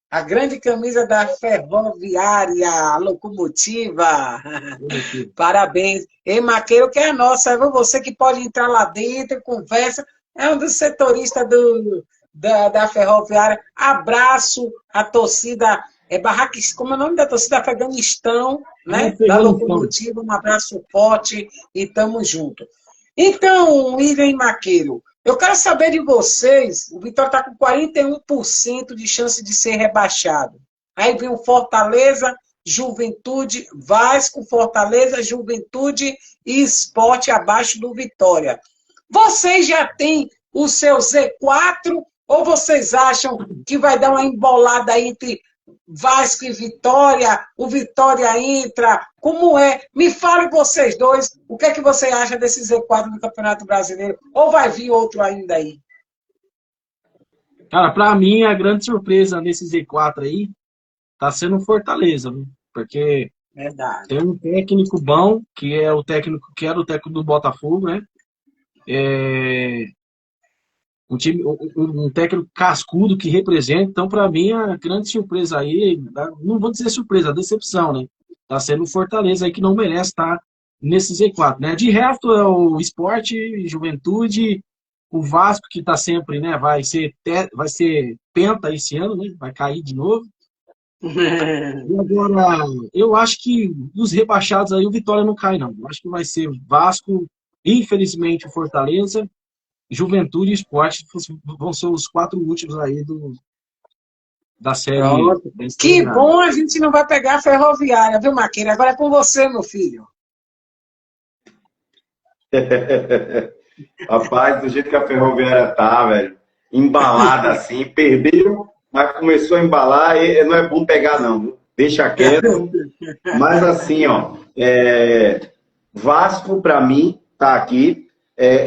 A grande camisa da Ferroviária, a locomotiva. Parabéns. Ei, Maqueiro, que é a nossa, viu? Você que pode entrar lá dentro, conversa. É um dos setoristas da Ferroviária. Abraço a torcida, como é o nome da torcida? Afeganistão, né? Da locomotiva, um abraço forte e tamo junto. Então, William e Maqueiro, eu quero saber de vocês, o Vitória está com 41% de chance de ser rebaixado. Aí vem o Fortaleza, Juventude, Vasco, Fortaleza, Juventude e Sport abaixo do Vitória. Vocês já têm o seu Z4 ou vocês acham que vai dar uma embolada aí entre Vasco e Vitória, o Vitória entra, como é? Me fale vocês dois, o que é que você acha desse Z4 do Campeonato Brasileiro? Ou vai vir outro ainda aí? Cara, pra mim, a grande surpresa nesse Z4 aí tá sendo o Fortaleza, viu? Porque Verdade. tem um técnico bom, que é o técnico que era o técnico do Botafogo, né? Um técnico cascudo que representa. Então, para mim, a grande surpresa aí, não vou dizer surpresa, decepção, né? Tá sendo o Fortaleza aí que não merece estar nesse Z4, né? De resto, é o Sport, Juventude, o Vasco, que tá sempre, né? Vai ser penta esse ano, né? Vai cair de novo. E agora, eu acho que dos rebaixados aí, o Vitória não cai, não. Eu acho que vai ser Vasco, infelizmente, o Fortaleza, Juventude e Sport vão ser os 4 últimos aí da série. Pronto. Que bom a gente não vai pegar a Ferroviária, viu, Maqueira? Agora é com você, meu filho. Rapaz, do jeito que a Ferroviária tá, velho, embalada assim, perdeu, mas começou a embalar, e não é bom pegar não, viu? Deixa quieto. Mas assim, ó, Vasco pra mim tá aqui,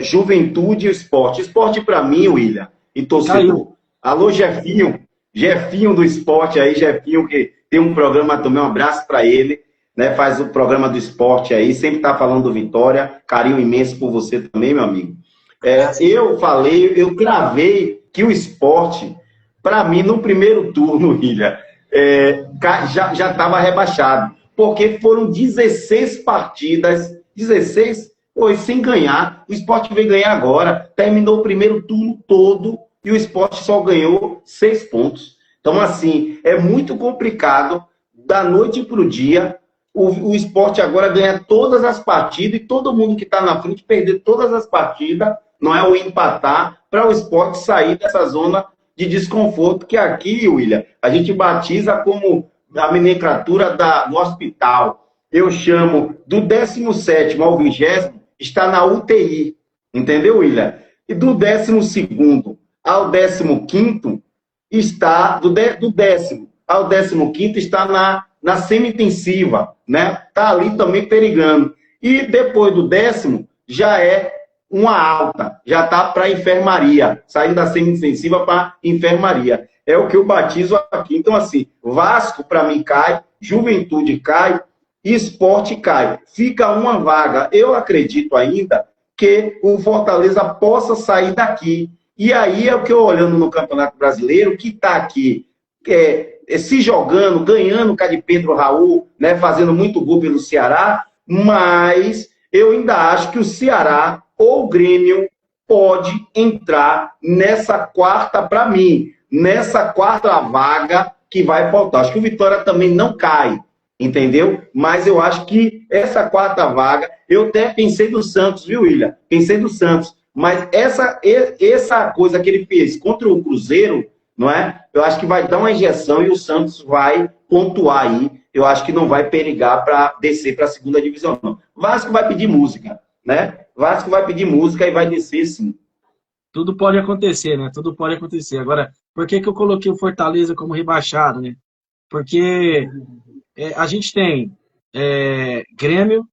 Juventude e Sport. Sport pra mim, William, e torcedor. Alô, Jefinho do Sport aí, Jefinho que tem um programa também, um abraço pra ele, né, faz o programa do esporte aí, sempre tá falando do Vitória, carinho imenso por você também, meu amigo. Eu cravei que o esporte, para mim, no primeiro turno, William, já estava rebaixado, porque foram 16 partidas, 16, hoje sem ganhar, o esporte veio ganhar agora, terminou o primeiro turno todo e o esporte só ganhou 6 pontos. Então, assim, é muito complicado, da noite para o dia, o esporte agora ganha todas as partidas e todo mundo que está na frente perder todas as partidas, não é o empatar, para o esporte sair dessa zona de desconforto, que aqui, William, a gente batiza como a nomenclatura do hospital. Eu chamo do 17º ao 20º, está na UTI, entendeu, William? E do 12º ao 15º, está, do 10º ao 15º, está na semi-intensiva, né? Tá ali também perigando. E depois do 10º, já é uma alta, já tá para enfermaria, saindo da semi-intensiva para enfermaria. É o que eu batizo aqui. Então, assim, Vasco, para mim, cai, Juventude cai, Sport cai. Fica uma vaga. Eu acredito ainda que o Fortaleza possa sair daqui. E aí é o que eu olhando no Campeonato Brasileiro, que tá aqui, se jogando, ganhando cá de Pedro Raul, né, fazendo muito gol pelo Ceará, mas eu ainda acho que o Ceará ou o Grêmio pode entrar nessa quarta, para mim, nessa quarta vaga que vai faltar. Acho que o Vitória também não cai, entendeu? Mas eu acho que essa quarta vaga, eu até pensei do Santos, viu, William? Pensei do Santos, mas essa coisa que ele fez contra o Cruzeiro, não é? Eu acho que vai dar uma injeção e o Santos vai pontuar aí. Eu acho que não vai perigar para descer para a segunda divisão, não. Vasco vai pedir música, né? Vasco vai pedir música e vai descer, sim. Tudo pode acontecer, né? Tudo pode acontecer. Agora, por que eu coloquei o Fortaleza como rebaixado, né? Porque a gente tem Grêmio,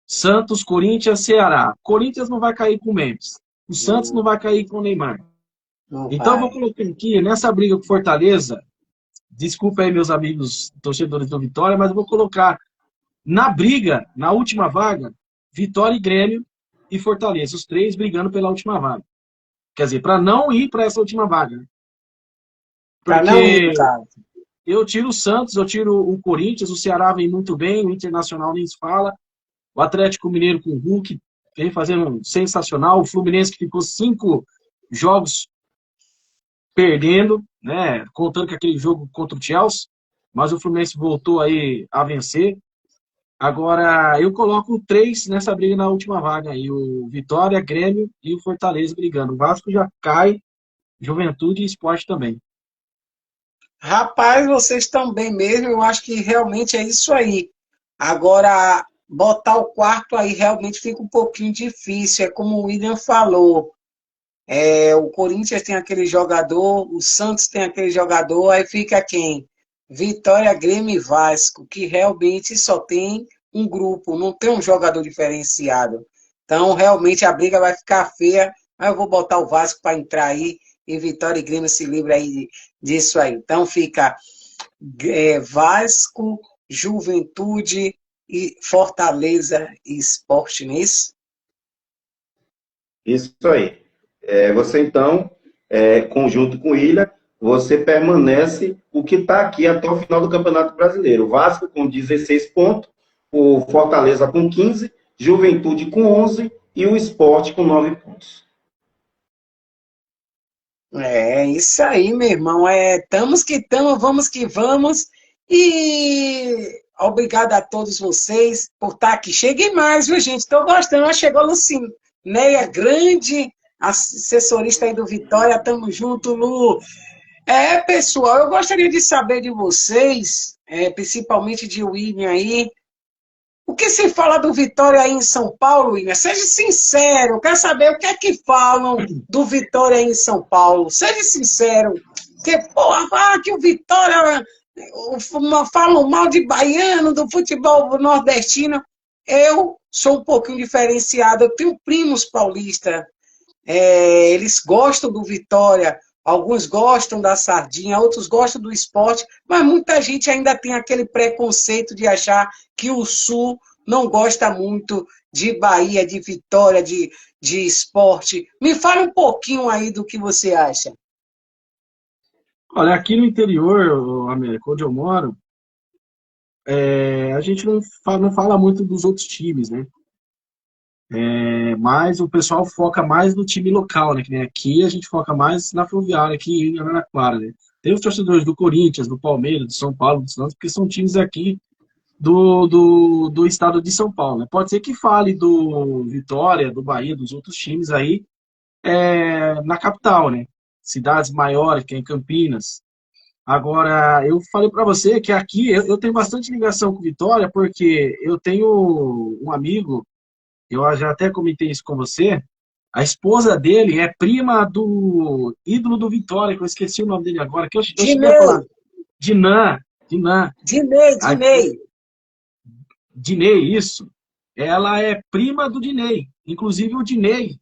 Santos, Corinthians, Ceará. Corinthians não vai cair com o Memphis. O Santos não vai cair com o Neymar. Então, eu vou colocar aqui, nessa briga com Fortaleza, desculpa aí meus amigos torcedores do Vitória, mas eu vou colocar na briga, na última vaga, Vitória e Grêmio e Fortaleza, os 3 brigando pela última vaga. Quer dizer, para não ir para essa última vaga. Porque eu tiro o Santos, eu tiro o Corinthians, o Ceará vem muito bem, o Internacional nem se fala, o Atlético Mineiro com o Hulk vem fazendo um sensacional, o Fluminense que ficou 5 jogos perdendo, né, contando com aquele jogo contra o Chelsea, mas o Fluminense voltou aí a vencer. Agora, eu coloco 3 nessa briga na última vaga aí, o Vitória, Grêmio e o Fortaleza brigando. O Vasco já cai, Juventude e Sport também. Rapaz, vocês estão bem mesmo, eu acho que realmente é isso aí. Agora, botar o quarto aí realmente fica um pouquinho difícil, é como o William falou. O Corinthians tem aquele jogador, o Santos tem aquele jogador, aí fica quem? Vitória, Grêmio e Vasco, que realmente só tem um grupo, não tem um jogador diferenciado. Então, realmente, a briga vai ficar feia, mas eu vou botar o Vasco para entrar aí e Vitória e Grêmio se livra aí disso aí. Então, fica Vasco, Juventude e Fortaleza e Sport, não é isso? Isso aí. Você, então, conjunto com o Ilha, você permanece o que está aqui até o final do Campeonato Brasileiro. O Vasco com 16 pontos, o Fortaleza com 15, Juventude com 11 e o Sport com 9 pontos. É isso aí, meu irmão. Tamos que estamos, vamos que vamos. E obrigado a todos vocês por estar aqui. Cheguei mais, viu, gente? Estou gostando. Chegou a Lucinéia, grande assessorista aí do Vitória. Tamo junto, Lu. Pessoal, eu gostaria de saber de vocês, principalmente de William aí, o que se fala do Vitória aí em São Paulo, William? Seja sincero, eu quero saber o que é que falam do Vitória aí em São Paulo. Seja sincero, porque, que o Vitória falam mal de baiano, do futebol nordestino. Eu sou um pouquinho diferenciado, eu tenho primos paulistas, eles gostam do Vitória, alguns gostam da Sardinha, outros gostam do Sport, mas muita gente ainda tem aquele preconceito de achar que o Sul não gosta muito de Bahia, de Vitória, de Sport. Me fala um pouquinho aí do que você acha. Olha, aqui no interior, América, onde eu moro, a gente não fala muito dos outros times, né? Mas o pessoal foca mais no time local, né? Que nem aqui a gente foca mais na Ferroviária, aqui em Araraquara, né? Tem os torcedores do Corinthians, do Palmeiras, do São Paulo, do Santos, porque são times aqui do estado de São Paulo, né? Pode ser que fale do Vitória, do Bahia, dos outros times aí na capital, né? Cidades maiores, que é em Campinas. Agora, eu falei para você que aqui eu tenho bastante ligação com Vitória, porque eu tenho um amigo, eu já até comentei isso com você, a esposa dele é prima do ídolo do Vitória, que eu esqueci o nome dele agora, que eu cheguei a falar. Dinan. Dinei, isso. Ela é prima do Dinei. Inclusive o Dinei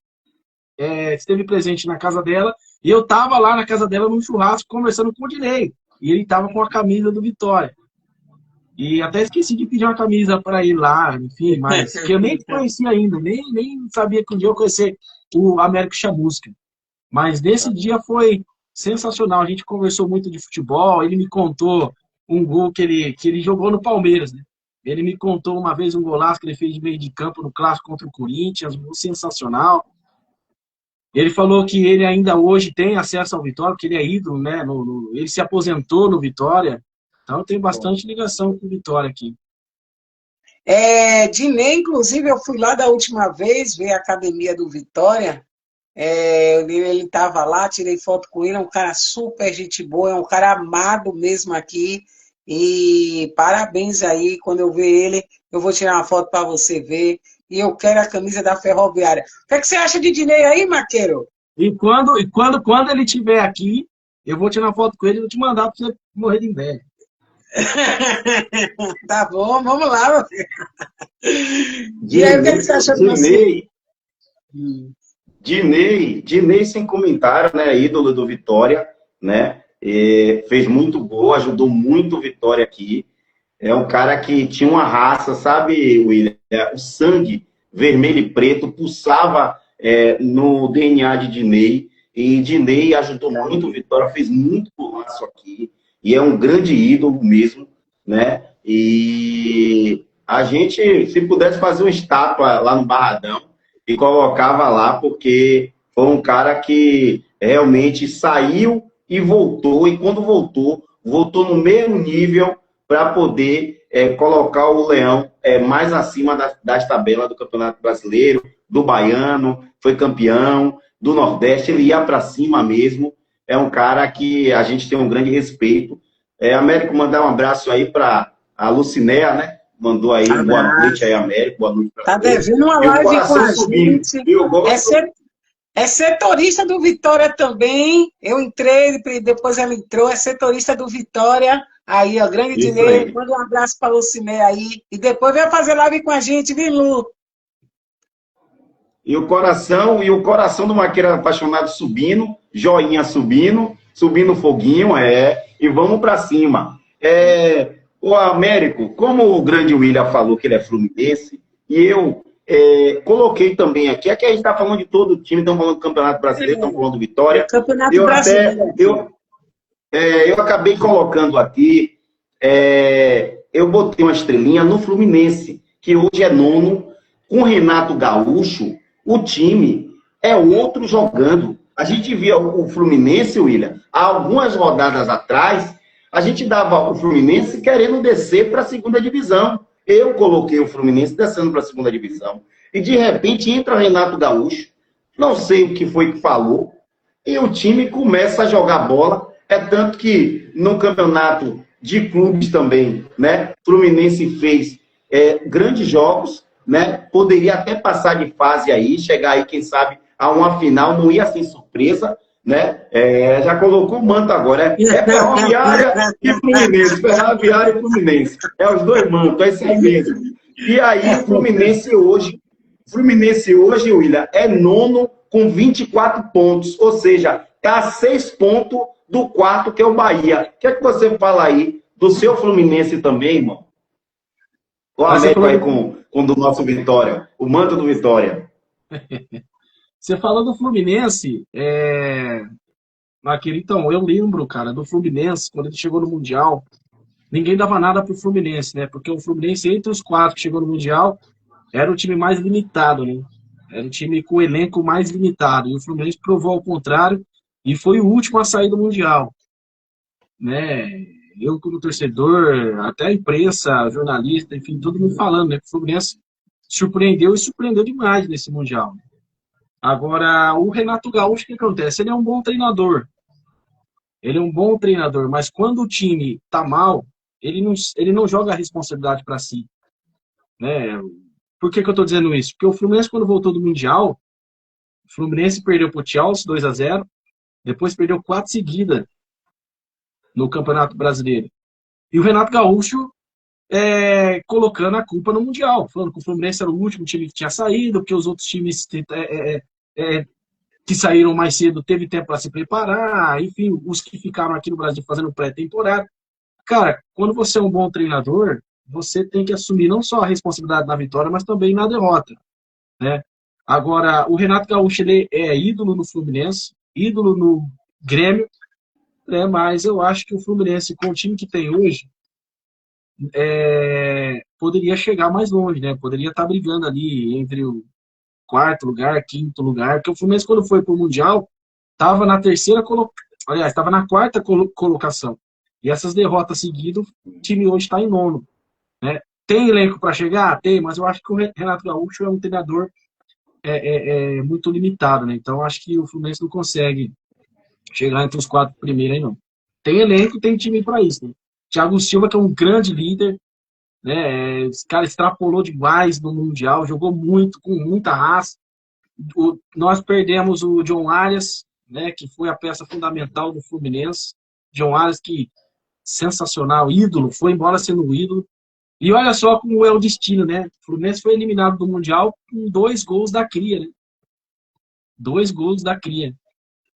esteve presente na casa dela, e eu estava lá na casa dela num churrasco conversando com o Dinei. E ele estava com a camisa do Vitória. E até esqueci de pedir uma camisa para ele lá, enfim, mas que eu nem conhecia ainda, nem sabia que um dia eu conhecer o Américo Chamusca. Mas nesse dia foi sensacional, a gente conversou muito de futebol, ele me contou um gol que ele jogou no Palmeiras, né? Ele me contou uma vez um golaço que ele fez de meio de campo no clássico contra o Corinthians, um gol sensacional. Ele falou que ele ainda hoje tem acesso ao Vitória, porque ele é ídolo, né? Ele se aposentou no Vitória. Então eu tenho bastante ligação com o Vitória aqui. Dinei, inclusive, eu fui lá da última vez ver a academia do Vitória. Ele estava lá, tirei foto com ele, é um cara super gente boa, é um cara amado mesmo aqui. E parabéns aí, quando eu ver ele, eu vou tirar uma foto para você ver. E eu quero a camisa da Ferroviária. O que você acha de Dinei aí, Maqueiro? E quando ele estiver aqui, eu vou tirar uma foto com ele e vou te mandar para você morrer de inveja. Tá bom, vamos lá, meu filho. E aí, o que você acha de você? Dinei sem comentário, né? Ídolo do Vitória, né? Fez muito gol, ajudou muito o Vitória aqui. É um cara que tinha uma raça, sabe, William? O sangue vermelho e preto pulsava no DNA de Dinei. E Dinei ajudou muito o Vitória, fez muito golaço aqui. E é um grande ídolo mesmo, né? E a gente, se pudesse fazer uma estátua lá no Barradão, e colocava lá, porque foi um cara que realmente saiu e voltou. E quando voltou no mesmo nível para poder colocar o Leão mais acima das tabelas do Campeonato Brasileiro, do Baiano, foi campeão, do Nordeste, ele ia para cima mesmo. É um cara que a gente tem um grande respeito. Américo, mandar um abraço aí para a Lucinéia, né? Mandou aí, boa noite aí, Américo, boa noite para Tá devendo uma live com a gente. É setorista do Vitória também. Eu entrei, depois ela entrou, é setorista do Vitória. Aí, ó, grande Isso Dinei, aí. manda um abraço para Luciné aí. E depois vem fazer live com a gente, viu, Lu? E o coração do Maqueira apaixonado subindo, joinha subindo, subindo foguinho, e vamos para cima. O Américo, como o grande William falou que ele é fluminense, e eu coloquei também aqui, aqui a gente está falando de todo o time, estamos falando do Campeonato Brasileiro, estamos falando do Vitória. Campeonato Eu Brasileiro. até, eu acabei colocando aqui, eu botei uma estrelinha no Fluminense, que hoje é nono, com o Renato Gaúcho, o time é outro jogando. A gente via o Fluminense, William, há algumas rodadas atrás, a gente dava o Fluminense querendo descer para a segunda divisão. Eu coloquei o Fluminense descendo para a segunda divisão. E de repente entra o Renato Gaúcho, não sei o que foi que falou, e o time começa a jogar bola. É tanto que no campeonato de clubes também, né, Fluminense fez grandes jogos, né, poderia até passar de fase aí, chegar aí, quem sabe, a uma final, não ia ser surpresa, né? Já colocou o manto agora, Ferroviária e Fluminense, Ferroviária e Fluminense, os dois mantos, é isso aí mesmo. E aí o Fluminense hoje, William, é nono com 24 pontos, ou seja, está a 6 pontos do quarto, que é o Bahia. O que é que você fala aí do seu Fluminense também, irmão? O Américo aí com o do nosso Vitória, o manto do Vitória. Você falou do Fluminense, então, eu lembro, cara, do Fluminense, quando ele chegou no Mundial, ninguém dava nada pro Fluminense, né? Porque o Fluminense, entre os 4 que chegou no Mundial, era o time mais limitado, né? Era o time com o elenco mais limitado. E o Fluminense provou ao contrário e foi o último a sair do Mundial, né? Eu, como torcedor, até a imprensa, jornalista, enfim, todo mundo falando, né? Que o Fluminense surpreendeu e surpreendeu demais nesse Mundial. Agora, o Renato Gaúcho, o que acontece? Ele é um bom treinador. Ele é um bom treinador, mas quando o time tá mal, ele não joga a responsabilidade para si, né? Por que eu tô dizendo isso? Porque o Fluminense, quando voltou do Mundial, o Fluminense perdeu pro Chelsea 2-0, depois perdeu 4 seguidas no Campeonato Brasileiro. E o Renato Gaúcho colocando a culpa no Mundial, falando que o Fluminense era o último time que tinha saído, porque os outros times que saíram mais cedo teve tempo para se preparar, enfim, os que ficaram aqui no Brasil fazendo pré-temporada. Cara, quando você é um bom treinador, você tem que assumir não só a responsabilidade na vitória, mas também na derrota, né? Agora, o Renato Gaúcho, ele é ídolo no Fluminense, ídolo no Grêmio, né? Mas eu acho que o Fluminense, com o time que tem hoje, poderia chegar mais longe, né? Poderia estar brigando ali entre o 4º lugar, 5º lugar, porque o Fluminense, quando foi para o Mundial, estava na terceira aliás, estava na 4ª colocação. E essas derrotas seguidas, o time hoje está em nono, né? Tem elenco para chegar? Tem, mas eu acho que o Renato Gaúcho é um treinador muito limitado, né? Então, acho que o Fluminense não consegue chegar entre os 4 primeiros aí, não. Tem elenco, tem time para isso, né? Thiago Silva, que é um grande líder, né? Esse cara extrapolou demais no Mundial, jogou muito, com muita raça. Nós perdemos o John Arias, né? Que foi a peça fundamental do Fluminense. John Arias, que sensacional, ídolo, foi embora sendo um ídolo. E olha só como é o destino, né? O Fluminense foi eliminado do Mundial com 2 gols da cria, né? 2 gols da cria.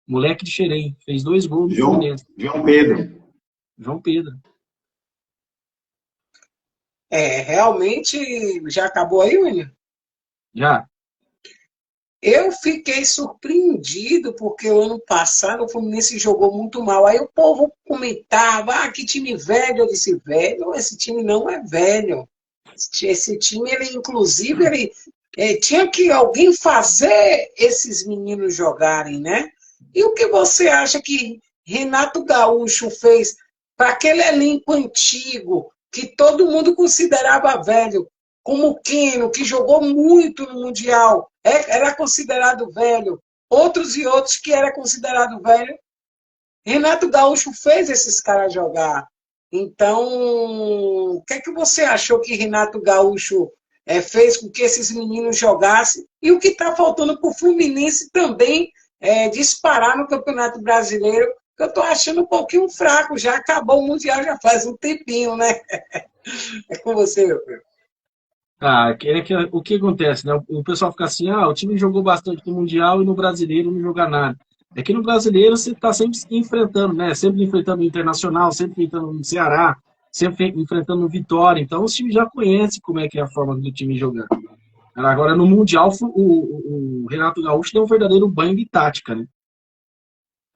Moleque de Xerém, fez 2 gols no Fluminense. João Pedro. João Pedro. Realmente, já acabou aí, William? Já. Eu fiquei surpreendido porque o ano passado o Fluminense jogou muito mal. Aí o povo comentava, que time velho. Eu disse, velho? Esse time não é velho. Esse time, inclusive, tinha que alguém fazer esses meninos jogarem, né? E o que você acha que Renato Gaúcho fez para aquele elenco antigo, que todo mundo considerava velho, como o Keno, que jogou muito no Mundial, era considerado velho, outros e outros que era considerado velho. Renato Gaúcho fez esses caras jogar. Então, o que é que você achou que Renato Gaúcho fez com que esses meninos jogassem? E o que está faltando para o Fluminense também disparar no Campeonato Brasileiro Eu tô achando um pouquinho fraco. Já acabou o Mundial, já faz um tempinho, né? É com você, meu filho. O que acontece, né? O pessoal fica assim, o time jogou bastante no Mundial e no Brasileiro não joga nada. É que no Brasileiro você está sempre se enfrentando, né? Sempre enfrentando o Internacional, sempre enfrentando o Ceará, sempre enfrentando o Vitória. Então os times já conhecem como é que é a forma do time jogar. Agora no Mundial o Renato Gaúcho deu um verdadeiro banho de tática, né?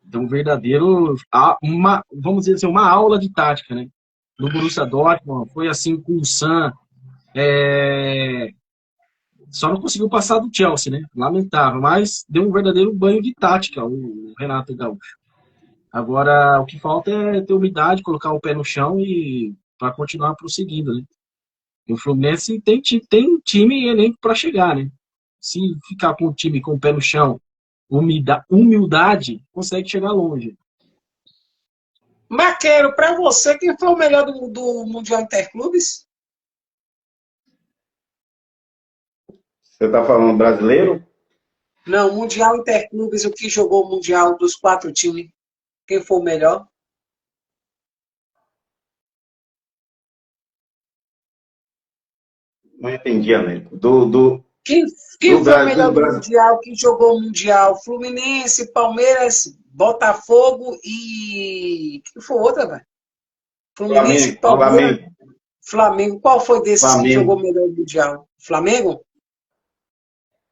Deu um verdadeiro, vamos dizer assim, uma aula de tática, né? No Borussia Dortmund, foi assim com o San, só não conseguiu passar do Chelsea, né? Lamentável, mas deu um verdadeiro banho de tática o Renato Gaúcho. Agora, o que falta é ter humildade, colocar o pé no chão e para continuar prosseguindo, né? E o Fluminense tem time e elenco para chegar, né? Se ficar com o time com o pé no chão, humildade, consegue chegar longe. Maqueiro, para você, quem foi o melhor do Mundial Interclubes? Você tá falando brasileiro? Não, Mundial Interclubes, o que jogou o Mundial dos 4 times? Quem foi o melhor? Não entendi, Américo. Quem foi o melhor do Mundial? Quem jogou o Mundial? Fluminense, Palmeiras, Botafogo e... Quem foi outra, velho? Fluminense, Palmeiras, Flamengo. Qual foi desses que jogou o melhor do Mundial? Flamengo?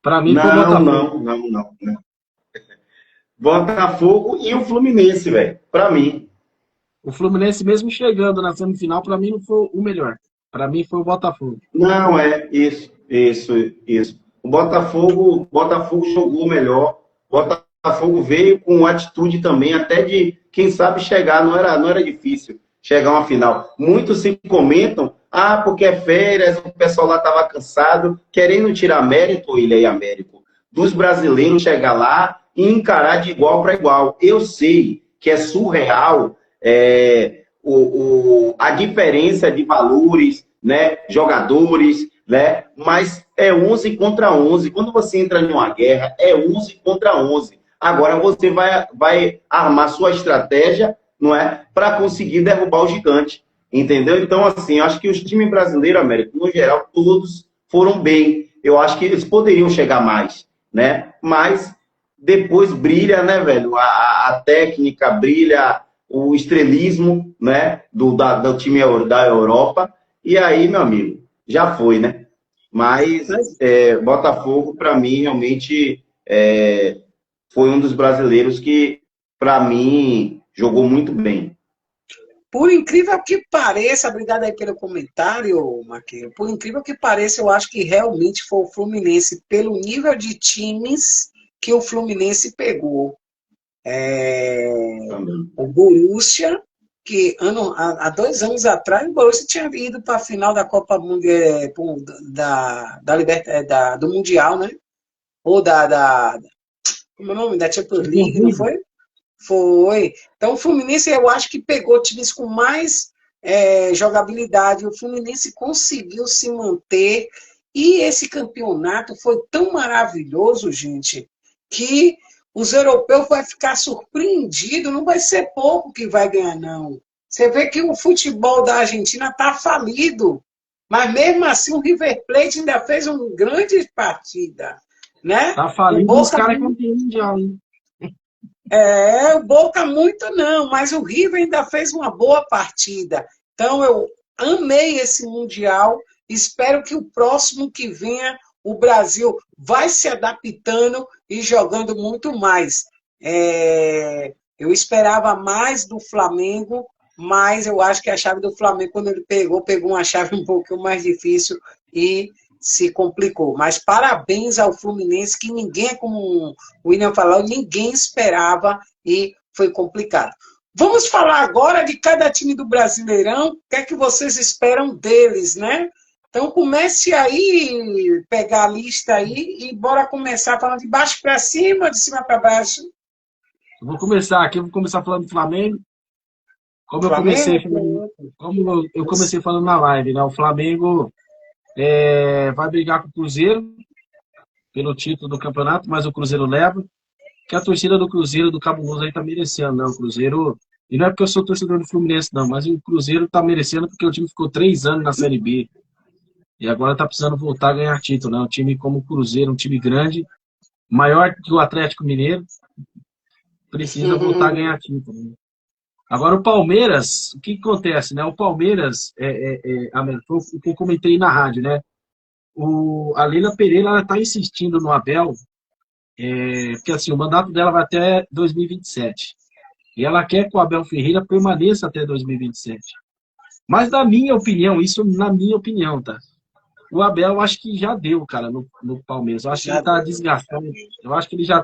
Para mim, foi o Botafogo. Não. Botafogo e o Fluminense, velho. Para mim. O Fluminense, mesmo chegando na semifinal, para mim não foi o melhor. Para mim foi o Botafogo. Não, isso. O Botafogo jogou melhor. O Botafogo veio com atitude também, até de, quem sabe, chegar. Não era difícil chegar a uma final. Muitos se comentam, porque é férias, o pessoal lá estava cansado, querendo tirar mérito, Ilha e Américo, dos brasileiros chegar lá e encarar de igual para igual. Eu sei que é surreal a diferença de valores, né, jogadores, né, mas é 11 contra 11. Quando você entra em uma guerra, é 11 contra 11. Agora você vai armar sua estratégia, não é, para conseguir derrubar o gigante, entendeu? Então, assim, acho que os times brasileiros, Américo, no geral, todos foram bem. Eu acho que eles poderiam chegar mais, né? Mas depois brilha, né, velho? A técnica brilha, o estrelismo, né, do time da Europa. E aí, meu amigo, já foi, né? Mas Botafogo, para mim, realmente foi um dos brasileiros que, para mim, jogou muito bem. Por incrível que pareça, obrigado aí pelo comentário, Marquinhos. Por incrível que pareça, eu acho que realmente foi o Fluminense, pelo nível de times que o Fluminense pegou. O Borussia, que há 2 anos atrás, o Borussia tinha ido para a final da Copa Mundial, do Mundial, né? Ou como é o nome? Da Champions League, não foi? Foi. Então, o Fluminense, eu acho que pegou times com mais jogabilidade. O Fluminense conseguiu se manter. E esse campeonato foi tão maravilhoso, gente, que os europeus vão ficar surpreendidos. Não vai ser pouco que vai ganhar, não. Você vê que o futebol da Argentina está falido. Mas, mesmo assim, o River Plate ainda fez uma grande partida. Né? Tá falido, os caras campeão mundial, hein? O Boca muito não, mas o River ainda fez uma boa partida. Então eu amei esse Mundial, espero que o próximo que venha, o Brasil vai se adaptando e jogando muito mais. Eu esperava mais do Flamengo, mas eu acho que a chave do Flamengo, quando ele pegou uma chave um pouco mais difícil e se complicou. Mas parabéns ao Fluminense, que ninguém, como o William falou, ninguém esperava e foi complicado. Vamos falar agora de cada time do Brasileirão, o que é que vocês esperam deles, né? Então comece aí, pegar a lista aí e bora começar falando de baixo para cima, de cima para baixo. Vou começar falando do Flamengo. Como eu comecei falando na live, né? O Flamengo vai brigar com o Cruzeiro pelo título do campeonato, mas o Cruzeiro leva. que a torcida do Cruzeiro, do Cabuloso aí tá merecendo, né? O Cruzeiro, e não é porque eu sou torcedor do Fluminense, não, mas o Cruzeiro tá merecendo porque o time ficou 3 anos na Série B. E agora tá precisando voltar a ganhar título, né? Um time como o Cruzeiro, um time grande, maior que o Atlético Mineiro, precisa voltar a ganhar título, né? Agora o Palmeiras, o que acontece, né? O Palmeiras, foi o que eu comentei na rádio, né? A Leila Pereira, ela tá insistindo no Abel, porque assim, o mandato dela vai até 2027. E ela quer que o Abel Ferreira permaneça até 2027. Mas na minha opinião, isso na minha opinião, tá? O Abel, eu acho que já deu, cara, no Palmeiras. Eu acho que ele tá desgastado. Eu acho que ele já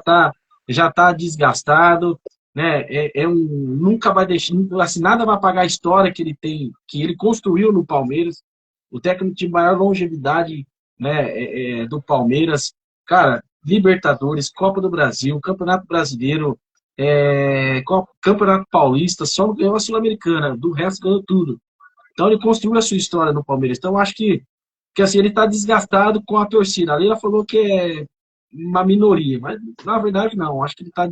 tá desgastado, né? Nunca vai deixar, assim, nada vai apagar a história que ele tem, que ele construiu no Palmeiras. O técnico de maior longevidade, né, do Palmeiras. Cara, Libertadores, Copa do Brasil, Campeonato Brasileiro, Campeonato Paulista, só não ganhou a Sul-Americana, do resto ganhou tudo. Então ele construiu a sua história no Palmeiras. Então eu acho que assim, ele está desgastado com a torcida. A Leila falou que é uma minoria, mas na verdade não. Acho que ele está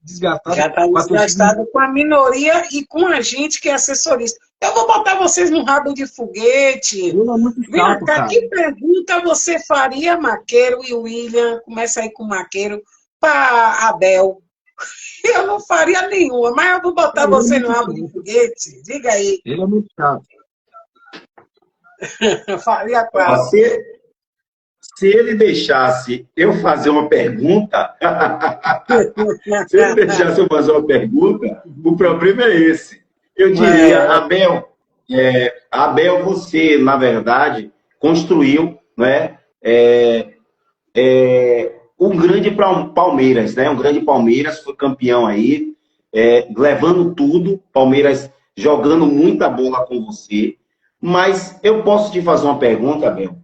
desgastado. Já está desgastado com a minoria e com a gente que é assessorista. Eu vou botar vocês no rabo de foguete. Vem cá, que pergunta você faria, Maqueiro e William? Começa aí com o Maqueiro, para Abel. Eu não faria nenhuma, mas eu vou botar você no rabo de foguete. Diga aí. Ele é muito chato. Faria qual? Se ele deixasse eu fazer uma pergunta, se ele deixasse eu fazer uma pergunta, o problema é esse. Eu diria, Abel, você, na verdade, construiu, né, um grande Palmeiras, né? Um grande Palmeiras, foi campeão aí, levando tudo, Palmeiras jogando muita bola com você. Mas eu posso te fazer uma pergunta, Abel?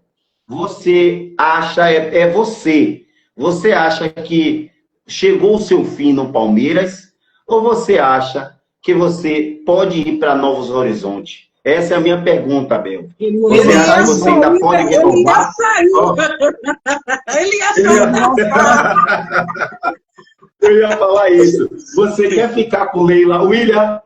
Você acha, você acha que chegou o seu fim no Palmeiras ou você acha que você pode ir para novos horizontes? Essa é a minha pergunta, Abel. Você acha que você ainda pode renovar? Ele ia sair. Eu ia falar isso. Você quer ficar com Leila? William,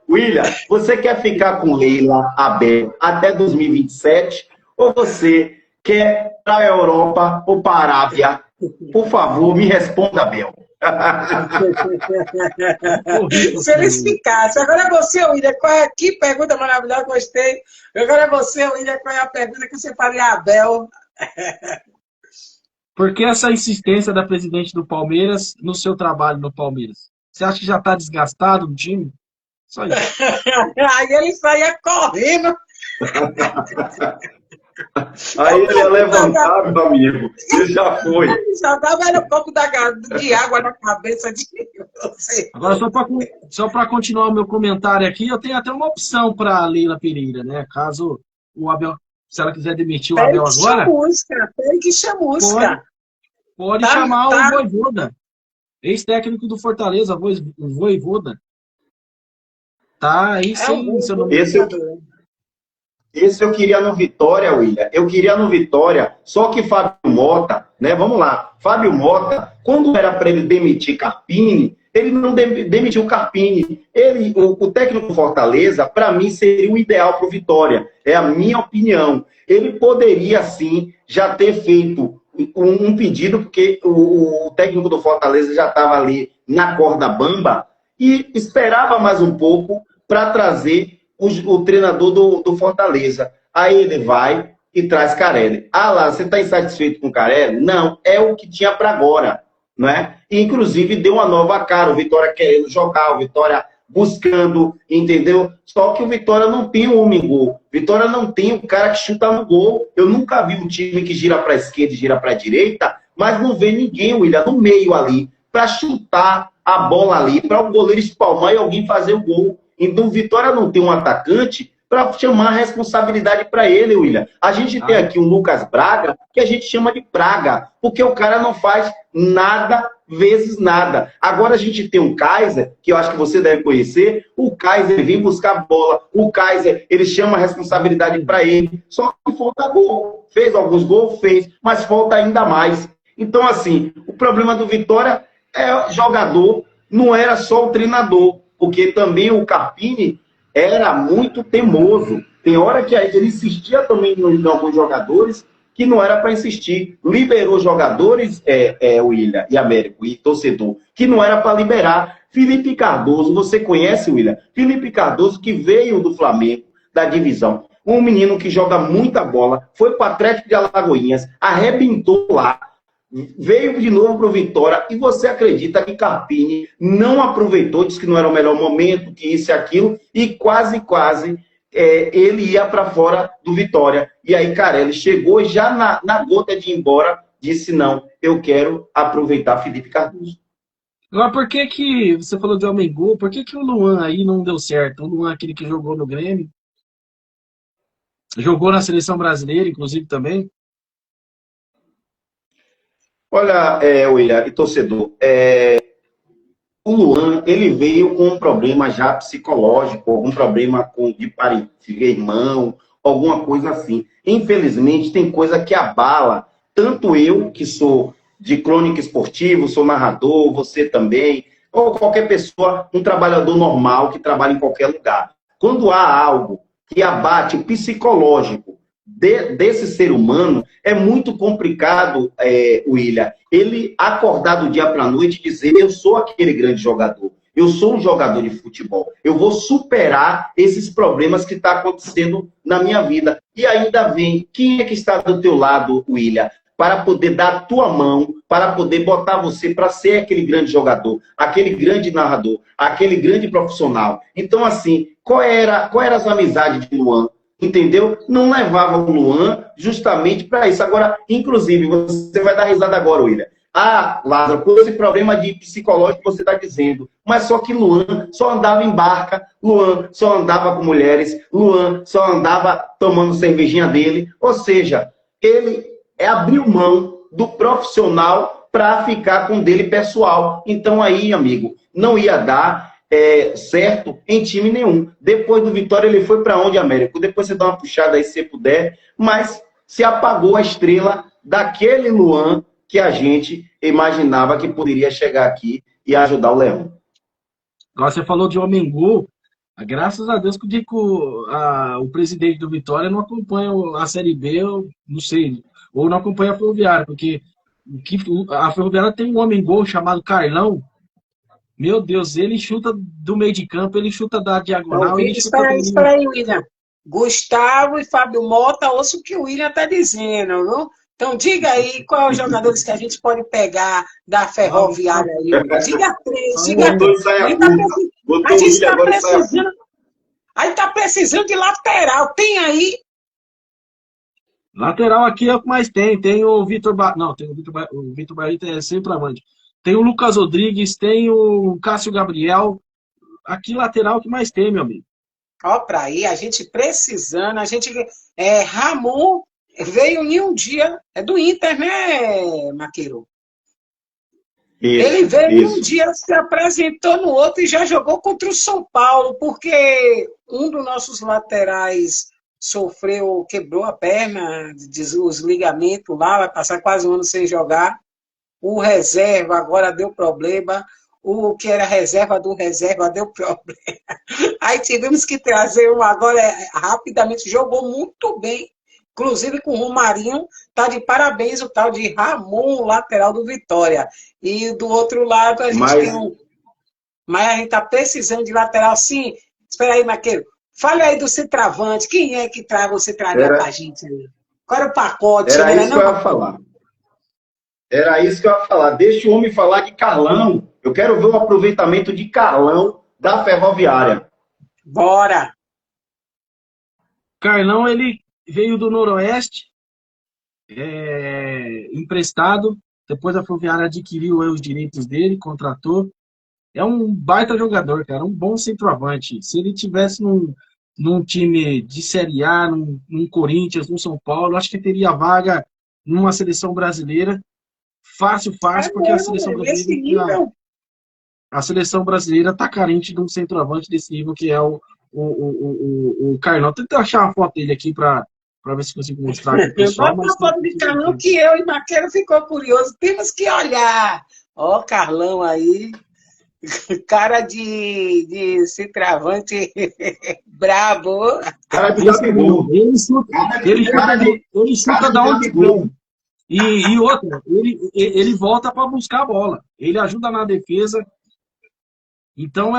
você quer ficar com Leila, Abel, até 2027? Ou você quer para a Europa ou para a Arábia? Por favor, me responda, Abel. Se eles ficassem. Agora é você, William. Que pergunta maravilhosa, gostei. Agora é você, William. Qual é a pergunta que você faria a Abel? Por que essa insistência da presidente do Palmeiras no seu trabalho no Palmeiras? Você acha que já está desgastado o time? Só isso. Aí ele saía correndo. Aí ele ia levantar, meu amigo. Ele já foi. Já dava um pouco de água na cabeça de você. Agora, só para continuar o meu comentário aqui, eu tenho até uma opção para a Leila Pereira, né? Caso o Abel... Se ela quiser demitir o Abel agora... Tem que chamusca. Pode chamar o Vojvoda. Ex-técnico do Fortaleza, o Vojvoda. Tá aí sim, seu nome. Esse eu queria no Vitória, William. Eu queria no Vitória, só que Fábio Mota, né? Vamos lá. Fábio Mota, quando era para ele demitir Carpini, ele não demitiu Carpini. O técnico do Fortaleza, para mim, seria o ideal para o Vitória. É a minha opinião. Ele poderia, sim, já ter feito um pedido, porque o técnico do Fortaleza já estava ali na corda bamba e esperava mais um pouco para trazer o treinador do Fortaleza. Aí ele vai e traz Carelli. Ah lá, você está insatisfeito com o Carelli? Não, é o que tinha para agora. Não é? E, inclusive, deu uma nova cara. O Vitória querendo jogar, o Vitória buscando, entendeu? Só que o Vitória não tem um homem gol. Vitória não tem um cara que chuta no gol. Eu nunca vi um time que gira para a esquerda e gira para a direita, mas não vê ninguém, William, no meio ali, para chutar a bola ali, para o goleiro espalmar e alguém fazer o gol. Então, o Vitória não tem um atacante para chamar a responsabilidade para ele, William. A gente tem aqui um Lucas Braga, que a gente chama de Praga, porque o cara não faz nada vezes nada. Agora a gente tem um Kaiser, que eu acho que você deve conhecer. O Kaiser vem buscar bola. O Kaiser, ele chama a responsabilidade para ele. Só que falta gol. Fez alguns gols? Fez. Mas falta ainda mais. Então, assim, o problema do Vitória jogador, não era só o treinador, porque também o Carpini era muito teimoso. Tem hora que ele insistia também em alguns jogadores que não era para insistir. Liberou jogadores, William e Américo, e torcedor, que não era para liberar. Felipe Cardoso, você conhece, William? Felipe Cardoso, que veio do Flamengo, da divisão. Um menino que joga muita bola, foi para o Atlético de Alagoinhas, arrebentou lá, veio de novo para o Vitória, e você acredita que Carpini não aproveitou, disse que não era o melhor momento, que isso e aquilo, e quase ele ia para fora do Vitória. E aí, cara, ele chegou já na gota de ir embora, disse, não, eu quero aproveitar Felipe Cardoso. Agora, por que você falou de Homem-Gol, por que o Luan aí não deu certo? O Luan, aquele que jogou no Grêmio, jogou na seleção brasileira, inclusive, também. Olha, William, e torcedor, o Luan, ele veio com um problema já psicológico, algum problema de parente, irmão, alguma coisa assim. Infelizmente, tem coisa que abala, tanto eu, que sou de crônica esportiva, sou narrador, você também, ou qualquer pessoa, um trabalhador normal que trabalha em qualquer lugar. Quando há algo que abate o psicológico desse ser humano, é muito complicado, William, ele acordar do dia para a noite e dizer, eu sou aquele grande jogador, eu sou um jogador de futebol, eu vou superar esses problemas que estão acontecendo na minha vida. E ainda vem, quem é que está do teu lado, William, para poder dar a tua mão, para poder botar você para ser aquele grande jogador, aquele grande narrador, aquele grande profissional. Então, assim, qual era as amizades de Luan? Entendeu? Não levava o Luan justamente para isso. Agora, inclusive, você vai dar risada agora, William. Ah, Lázaro, com esse problema de psicológico que você está dizendo. Mas só que Luan só andava em barca, Luan só andava com mulheres, Luan só andava tomando cervejinha dele. Ou seja, ele abriu mão do profissional para ficar com o dele pessoal. Então aí, amigo, não ia dar certo em time nenhum. Depois do Vitória, ele foi para onde, Américo? Depois você dá uma puxada aí, se você puder. Mas se apagou a estrela daquele Luan que a gente imaginava que poderia chegar aqui e ajudar o Leão. Agora você falou de Homem-Gol. Graças a Deus que o presidente do Vitória não acompanha a Série B, eu não sei, ou não acompanha a Ferroviária, porque a Ferroviária tem um Homem-Gol chamado Carlão. Meu Deus, ele chuta do meio de campo, ele chuta da diagonal. Espera aí, William. Gustavo e Fábio Mota, ouça o que o William está dizendo, viu? Então, diga aí quais os jogadores que a gente pode pegar da Ferroviária aí. Diga três, diga três. A gente está precisando. A gente está precisando de lateral. Tem aí? Lateral aqui é o que mais tem. Tem o Vitor Não, tem o Vitor Bahia é centroavante. Tem o Lucas Rodrigues, tem o Cássio Gabriel. Aqui lateral que mais tem, meu amigo. Ó, pra aí, a gente precisando, Ramon veio em um dia, é do Inter, né, Maqueiro? Ele veio em um dia, se apresentou no outro e já jogou contra o São Paulo, porque um dos nossos laterais quebrou a perna, os ligamentos lá, vai passar quase um ano sem jogar. O reserva agora deu problema. O que era reserva do reserva deu problema. Aí tivemos que trazer um agora rapidamente. Jogou muito bem. Inclusive com o Romarinho. Tá de parabéns o tal de Ramon, lateral do Vitória. E do outro lado a gente tem um... Mas a gente tá precisando de lateral. Sim, espera aí, Maqueiro. Fale aí do centroavante. Quem é que você traria pra gente aí? Qual era o pacote? Era isso que eu ia falar. Era isso que eu ia falar. Deixa o homem falar de Carlão. Eu quero ver o aproveitamento de Carlão da Ferroviária. Bora! Carlão, ele veio do Noroeste, emprestado. Depois a Ferroviária adquiriu os direitos dele, contratou. É um baita jogador, cara. Um bom centroavante. Se ele tivesse num time de Série A, num Corinthians, num São Paulo, acho que teria vaga numa seleção brasileira. Fácil, porque a seleção brasileira está carente de um centroavante desse nível que é o Carlão. Tenta achar uma foto dele aqui para ver se consigo mostrar aqui, pessoal. Bota uma foto de Carlão que eu e Maqueiro ficou curioso. Temos que olhar. Ó, Carlão aí, cara de centroavante brabo. Cara de Esse mesmo, Gabigol. ele chuta Cara de da onde Gabigol. quer. E outra, ele volta para buscar a bola. Ele ajuda na defesa. Então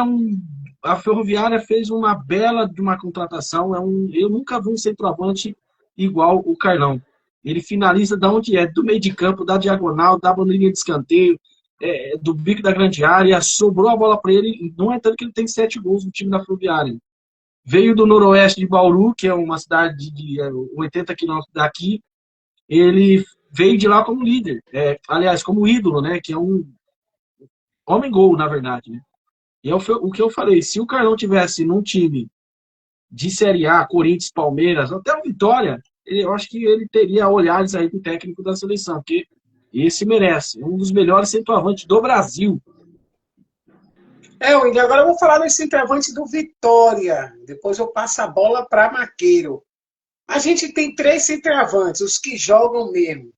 a Ferroviária fez uma bela de uma contratação. Eu nunca vi um centroavante igual o Carlão. Ele finaliza da onde é, do meio de campo, da diagonal, da bandeirinha de escanteio, do bico da grande área. Sobrou a bola para ele. Não é tanto que ele tem 7 gols no time da Ferroviária. Veio do noroeste de Bauru, que é uma cidade de 80 quilômetros daqui. Ele veio de lá como líder. Aliás, como ídolo, né? Que é um homem-gol, na verdade. Né? E o que eu falei, se o Carlão tivesse num time de Série A, Corinthians, Palmeiras, até o Vitória, eu acho que ele teria olhares aí do técnico da seleção, porque esse merece. Um dos melhores centroavantes do Brasil. William, agora eu vou falar no centroavante do Vitória. Depois eu passo a bola para Maqueiro. A gente tem 3 centroavantes, os que jogam mesmo.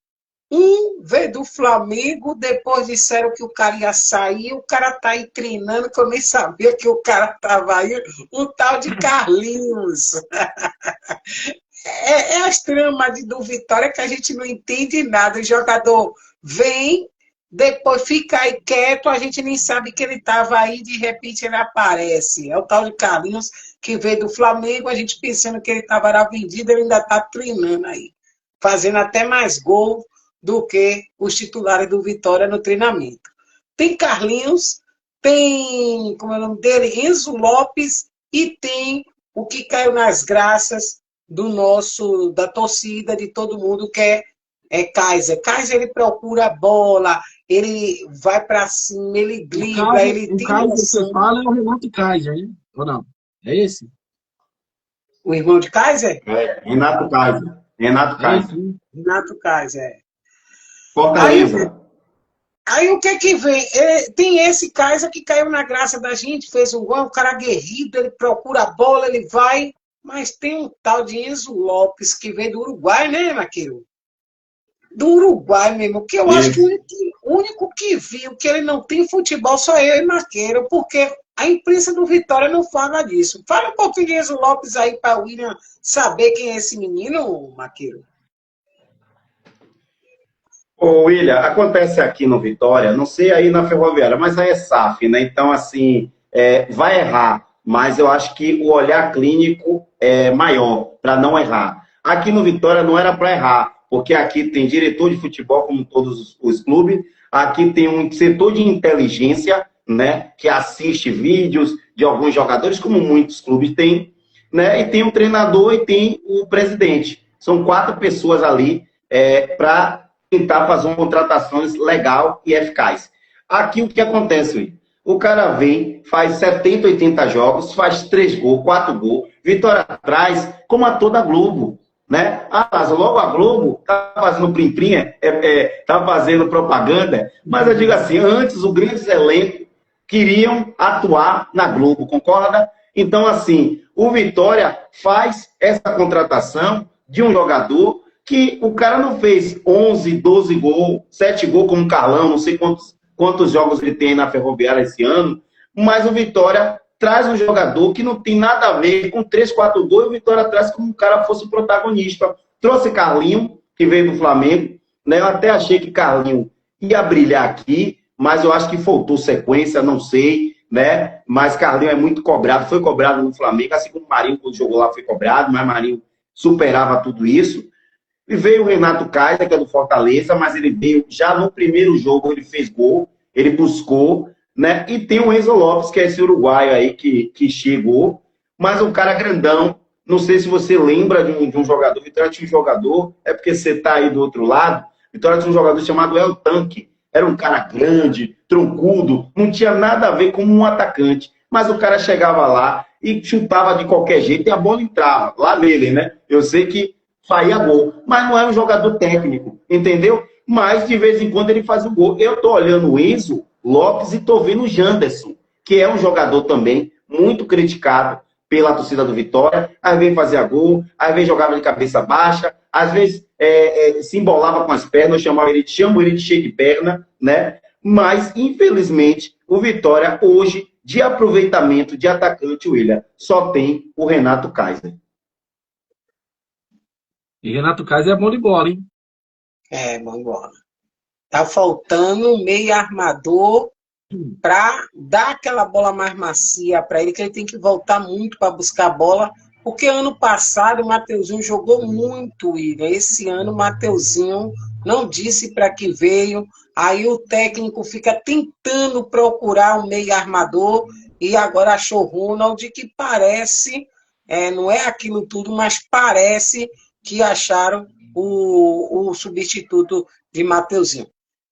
Um veio do Flamengo, depois disseram que o cara ia sair, o cara tá aí treinando, que eu nem sabia que o cara tava aí, o tal de Carlinhos. É as tramas do Vitória que a gente não entende nada. O jogador vem, depois fica aí quieto, a gente nem sabe que ele estava aí, de repente ele aparece. É o tal de Carlinhos, que veio do Flamengo, a gente pensando que ele estava vendido, ele ainda está treinando aí, fazendo até mais gol do que os titulares do Vitória no treinamento. Tem Carlinhos, tem, como é o nome dele, Enzo Lopes, e tem o que caiu nas graças da torcida, de todo mundo, que é Kaiser. Kaiser, ele procura a bola, ele vai para cima, ele dribla, ele O tem Kaiser que noção. você fala é o Renato Kaiser, hein? Ou não? É esse? O irmão de Kaiser? Renato Kaiser. Renato É Kaiser. esse, hein? Renato Kaiser. Fortaleza. Aí o que vem? Tem esse Kaiser que caiu na graça da gente, fez um gol, um cara aguerrido, ele procura a bola, ele vai, mas tem um tal de Enzo Lopes, que vem do Uruguai, né, Maqueiro? Do Uruguai mesmo, que eu acho que o único que viu que ele não tem futebol só eu e Maqueiro, porque a imprensa do Vitória não fala disso. Fala um pouquinho de Enzo Lopes aí para o William saber quem é esse menino, Maqueiro. Ô, William, acontece aqui no Vitória, não sei aí na Ferroviária, mas aí é SAF, né? Então, assim, vai errar, mas eu acho que o olhar clínico é maior para não errar. Aqui no Vitória não era para errar, porque aqui tem diretor de futebol, como todos os clubes, aqui tem um setor de inteligência, né, que assiste vídeos de alguns jogadores, como muitos clubes têm, né, e tem o treinador e tem o presidente. São 4 pessoas ali para tentar fazer uma contratação legal e eficaz. Aqui o que acontece, Will? O cara vem, faz 70, 80 jogos, faz 3 gols, 4 gols, Vitória atrás, como a toda a Globo, né? Mas logo a Globo tá fazendo plim-plim, tá fazendo propaganda, mas eu digo assim, antes os grandes elencos queriam atuar na Globo, concorda? Então, assim, o Vitória faz essa contratação de um jogador que o cara não fez 11, 12 gols, 7 gols como o Carlão, não sei quantos jogos ele tem na Ferroviária esse ano, mas o Vitória traz um jogador que não tem nada a ver com 3, 4 gols, e o Vitória traz como se o cara fosse o protagonista. Trouxe Carlinho, que veio do Flamengo, né? Eu até achei que Carlinho ia brilhar aqui, mas eu acho que faltou sequência, não sei, né? Mas Carlinho é muito cobrado, foi cobrado no Flamengo, assim como o Marinho, quando jogou lá, foi cobrado, mas Marinho superava tudo isso. E veio o Renato Kaiser, que é do Fortaleza, mas ele veio já no primeiro jogo, ele fez gol, ele buscou, né? E tem o Enzo Lopes, que é esse uruguaio aí que chegou, mas um cara grandão. Não sei se você lembra de um jogador. Vitória tinha um jogador, é porque você está aí do outro lado. Vitória tinha um jogador chamado El Tanque. Era um cara grande, troncudo, não tinha nada a ver com um atacante. Mas o cara chegava lá e chutava de qualquer jeito e a bola entrava lá nele, né? Eu sei que faria gol, mas não é um jogador técnico, entendeu? Mas de vez em quando ele faz um gol. Eu tô olhando o Enzo Lopes e tô vendo o Janderson, que é um jogador também muito criticado pela torcida do Vitória. Às vezes fazia gol, às vezes jogava de cabeça baixa, às vezes se embolava com as pernas, eu chamo ele de cheio de perna, né? mas, infelizmente, o Vitória hoje, de aproveitamento de atacante, William, só tem o Renato Kaiser. E Renato Kaiser é bom de bola, hein? É, bom bola. Tá faltando um meio armador para dar aquela bola mais macia para ele, que ele tem que voltar muito para buscar a bola, porque ano passado o Mateuzinho jogou muito, William. Esse ano o Mateuzinho não disse para que veio, aí o técnico fica tentando procurar um meio armador e agora achou Ronald, que parece, não é aquilo tudo, mas parece que acharam o substituto de Mateuzinho.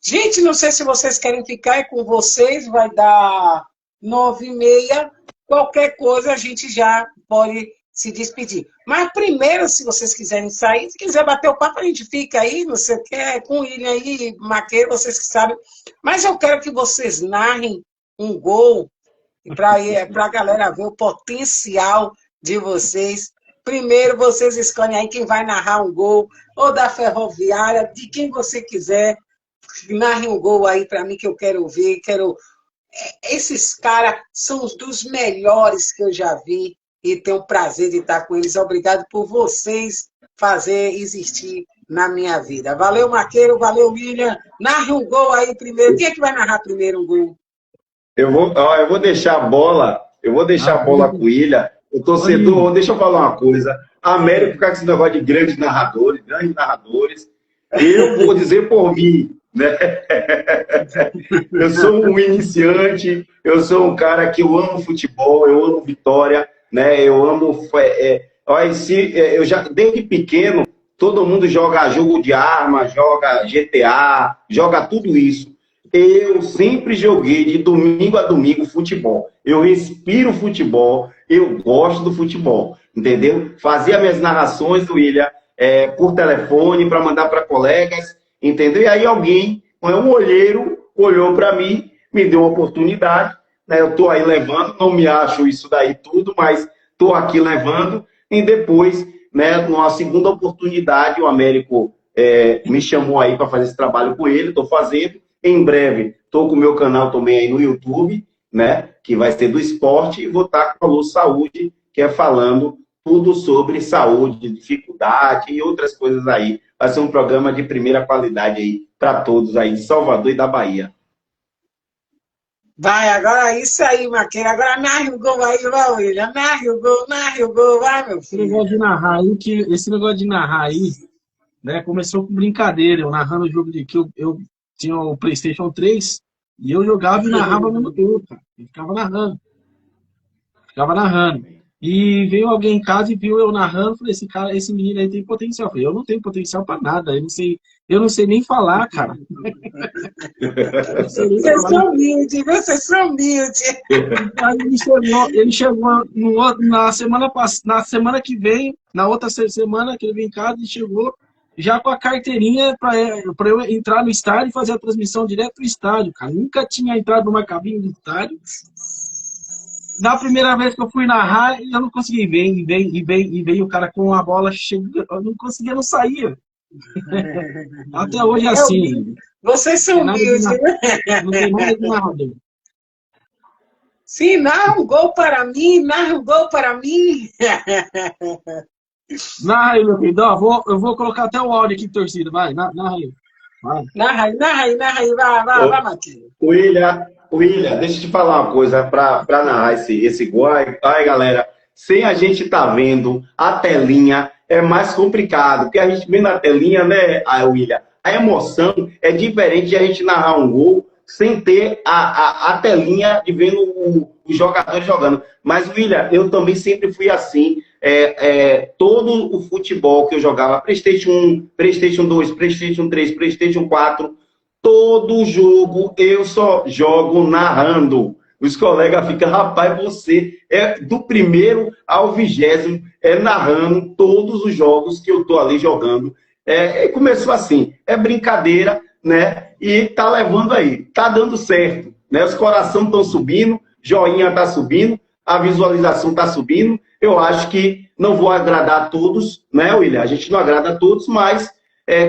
Gente, não sei se vocês querem ficar aí com vocês, vai dar 9h30, qualquer coisa a gente já pode se despedir. Mas primeiro, se vocês quiserem sair, se quiser bater o papo, a gente fica aí, não sei o que, com o William aí, Maqueiro, vocês que sabem. Mas eu quero que vocês narrem um gol para a galera ver o potencial de vocês. Primeiro, vocês escolhem aí quem vai narrar um gol, ou da Ferroviária, de quem você quiser. Narre um gol aí para mim que eu quero ver. Esses caras são os dos melhores que eu já vi e tenho o prazer de estar com eles. Obrigado por vocês fazer existir na minha vida. Valeu, Maqueiro, valeu, William. Narre um gol aí primeiro. Quem é que vai narrar primeiro um gol? Eu vou deixar a bola, com o William. O torcedor, deixa eu falar uma coisa. A América fica com esse negócio de grandes narradores. Eu vou dizer por mim, né? Eu sou um iniciante, eu sou um cara que eu amo futebol, eu amo Vitória, né? Eu amo. Eu já desde pequeno, todo mundo joga jogo de arma, joga GTA, joga tudo isso. Eu sempre joguei de domingo a domingo futebol. Eu respiro futebol, eu gosto do futebol, entendeu? Fazia minhas narrações, William, por telefone, para mandar para colegas, entendeu? E aí alguém, um olheiro, olhou para mim, me deu uma oportunidade, né? Eu estou aí levando, não me acho isso daí tudo, mas estou aqui levando, e depois, né, numa segunda oportunidade, o Américo me chamou aí para fazer esse trabalho com ele, estou fazendo. Em breve, estou com o meu canal também aí no YouTube, né, que vai ser do esporte, e vou estar com a Luz Saúde, que é falando tudo sobre saúde, dificuldade e outras coisas aí. Vai ser um programa de primeira qualidade aí para todos aí de Salvador e da Bahia. Vai, agora é isso aí, Maqueira. Agora narre o gol aí, vai, William. Narre o gol, vai, meu filho. Esse negócio de narrar aí, né, começou com brincadeira. Eu narrando o jogo de que eu tinha o PlayStation 3 e eu jogava e narrava no meu tempo, cara. Eu ficava narrando. E veio alguém em casa e viu eu narrando, falei, esse menino aí tem potencial. Eu falei, eu não tenho potencial pra nada, eu não sei nem falar, cara. Vocês são humildes, vocês são humildes. Aí ele chegou na semana que vem, na outra semana que ele veio em casa, ele chegou já com a carteirinha para eu entrar no estádio e fazer a transmissão direto do estádio, cara. Nunca tinha entrado numa cabine do estádio. Na primeira vez que eu fui narrar, eu não consegui ver, e veio o cara com a bola chegando, eu não conseguia, não saía. Até hoje é assim. Vocês são humildes, né? Não tem nada de narrador. Sim, narra um gol para mim, Narra aí, meu filho. Eu vou colocar até o áudio aqui, torcida. Vai, narra aí. Vai. Narra aí, vai, Matheus. William, deixa eu te falar uma coisa para narrar esse gol. Ai, galera, sem a gente tá vendo a telinha, é mais complicado, porque a gente vê na telinha, né, William, a emoção é diferente de a gente narrar um gol sem ter a telinha de vendo os jogadores jogando. Mas, William, eu também sempre fui assim. Todo o futebol que eu jogava, PlayStation 1, PlayStation 2, PlayStation 3, PlayStation 4, todo jogo eu só jogo narrando. Os colegas ficam, rapaz, você do primeiro ao 20º, narrando todos os jogos que eu tô ali jogando. Começou assim, brincadeira, né? E tá levando aí, tá dando certo, né? Os corações estão subindo, joinha tá subindo, a visualização tá subindo. Eu acho que não vou agradar a todos, né, William? A gente não agrada a todos, mas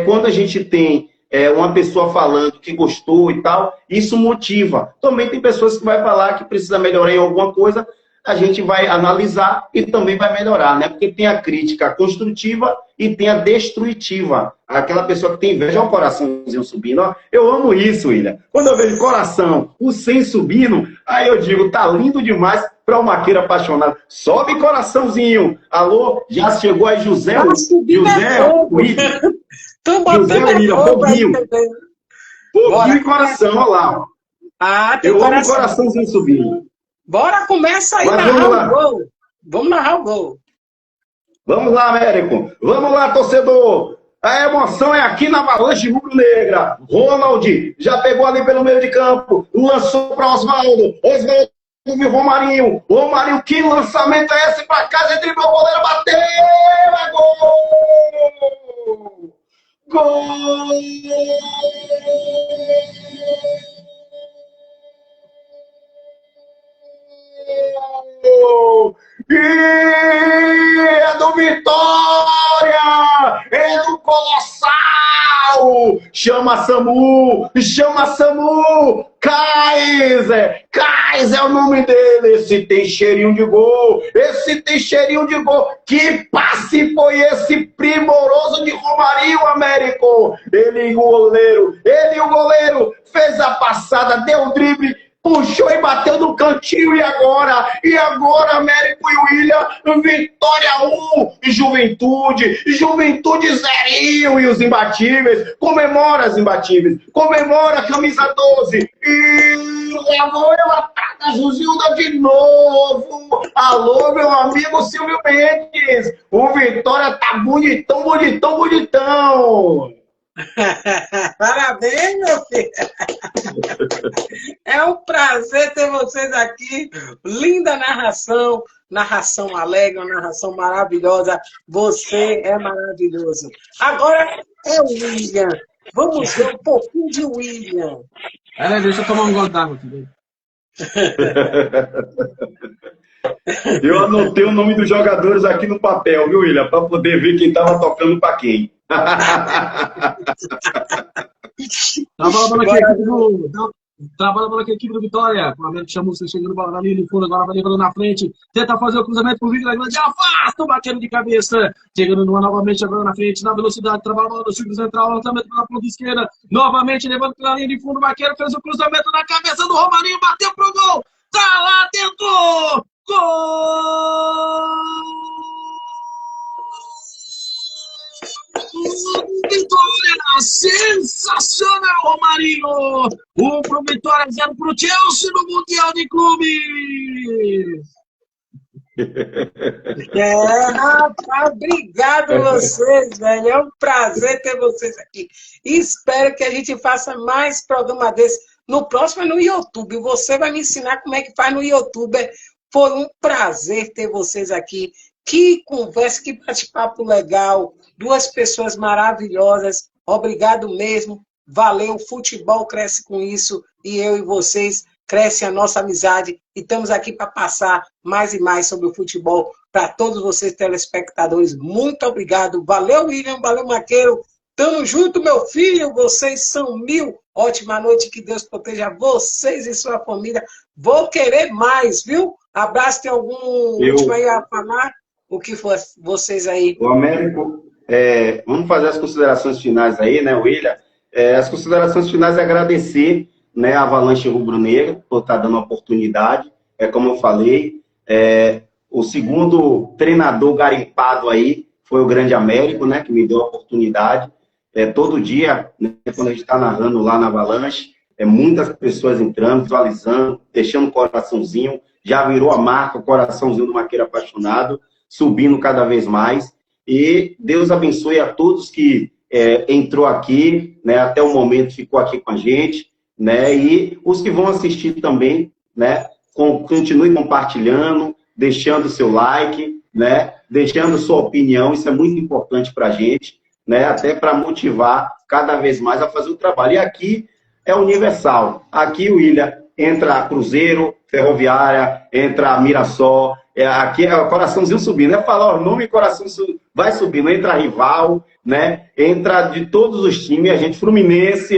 quando a gente tem uma pessoa falando que gostou e tal, isso motiva. Também tem pessoas que vai falar que precisa melhorar em alguma coisa, a gente vai analisar e também vai melhorar, né? Porque tem a crítica construtiva e tem a destrutiva. Aquela pessoa que tem inveja, olha o coraçãozinho subindo. Ó. Eu amo isso, William. Quando eu vejo coração, o 100 subindo, aí eu digo, tá lindo demais para um maqueiro apaixonado. Sobe coraçãozinho. Alô, já chegou aí José, José William. José William, foguinho. Foguinho e coração, olha lá. Ó. Ah, tem eu coração. amo o coraçãozinho subindo. Bora, começa aí, narrar o gol. Vamos narrar o gol. Vamos lá, Américo. Vamos lá, torcedor. A emoção é aqui na Avalanche Rubro-Negra. Ronald já pegou ali pelo meio de campo. Lançou para Osvaldo. Osvaldo viu Romarinho. Romarinho, que lançamento é esse para casa? Driblou o goleiro, bateu. É gol! Gol! E é do Vitória! É do Colossal! Chama Samu! Chama Samu! Kaiser! Kaiser é o nome dele! Esse tem cheirinho de gol! Esse tem cheirinho de gol! Que passe foi esse primoroso de Romarinho, Américo? Ele e o goleiro fez a passada, deu o drible, puxou e bateu no cantinho. E agora, Américo e William, Vitória 1, Juventude 0. E os imbatíveis, comemora as imbatíveis, comemora a camisa 12. E lá vou eu atrás da Juzilda de novo. Alô, meu amigo Silvio Mendes. O Vitória tá bonitão, bonitão, bonitão. Parabéns, meu filho. É um prazer ter vocês aqui. Linda narração, narração alegre, uma narração maravilhosa. Você é maravilhoso. Agora é o William. Vamos ver um pouquinho de William. Deixa eu tomar um gole d'água aqui. Eu anotei o nome dos jogadores aqui no papel, viu, William? Para poder ver quem estava tocando para quem. Trabalha aqui a equipe do Vitória. O Américo chamou você chegando bola na linha de fundo, agora vai levando na frente. Tenta fazer o cruzamento pro Victor Grande. Afasta o batendo de cabeça. Chegando novamente agora na frente, na velocidade. Trabalha a bola do círculo central. Lançamento pela ponta esquerda. Novamente levando pela linha de fundo. O Vaqueiro fez o cruzamento na cabeça do Romarinho. Bateu pro gol. Tá lá dentro. Gol! Vitória! Sensacional, Romarinho! 1 pro Vitória, 0 pro Chelsea no Mundial de Clubes! Rapaz, obrigado a vocês, velho. É um prazer ter vocês aqui. Espero que a gente faça mais programa desse. No próximo é no YouTube. Você vai me ensinar como é que faz no YouTube. Foi um prazer ter vocês aqui. Que conversa, que bate-papo legal. 2 pessoas maravilhosas. Obrigado mesmo. Valeu. O futebol cresce com isso. E eu e vocês cresce a nossa amizade. E estamos aqui para passar mais e mais sobre o futebol para todos vocês, telespectadores. Muito obrigado. Valeu, William. Valeu, Maqueiro. Tamo junto, meu filho. Vocês são 1000. Ótima noite. Que Deus proteja vocês e sua família. Vou querer mais, viu? Abraço. Tem algum último aí a falar? O que for vocês aí? O Américo, vamos fazer as considerações finais aí, né, William? As considerações finais é agradecer, né, a Avalanche Rubro-Negra por estar dando a oportunidade. Como eu falei, o segundo treinador garimpado aí foi o grande Américo, né, que me deu a oportunidade. Todo dia, né, quando a gente está narrando lá na Avalanche, muitas pessoas entrando, visualizando, deixando o coraçãozinho, já virou a marca, o coraçãozinho do Maqueiro Apaixonado, subindo cada vez mais. E Deus abençoe a todos que entrou aqui, né, até o momento ficou aqui com a gente, né, e os que vão assistir também, né, continue compartilhando, deixando seu like, né, deixando sua opinião. Isso é muito importante para a gente, né, até para motivar cada vez mais a fazer o trabalho. E aqui é universal. Aqui, William, entra Cruzeiro, Ferroviária, entra Mirassol. Aqui é o coraçãozinho subindo. Falar o nome, vai subindo, entra rival, né? Entra de todos os times, a gente, Fluminense,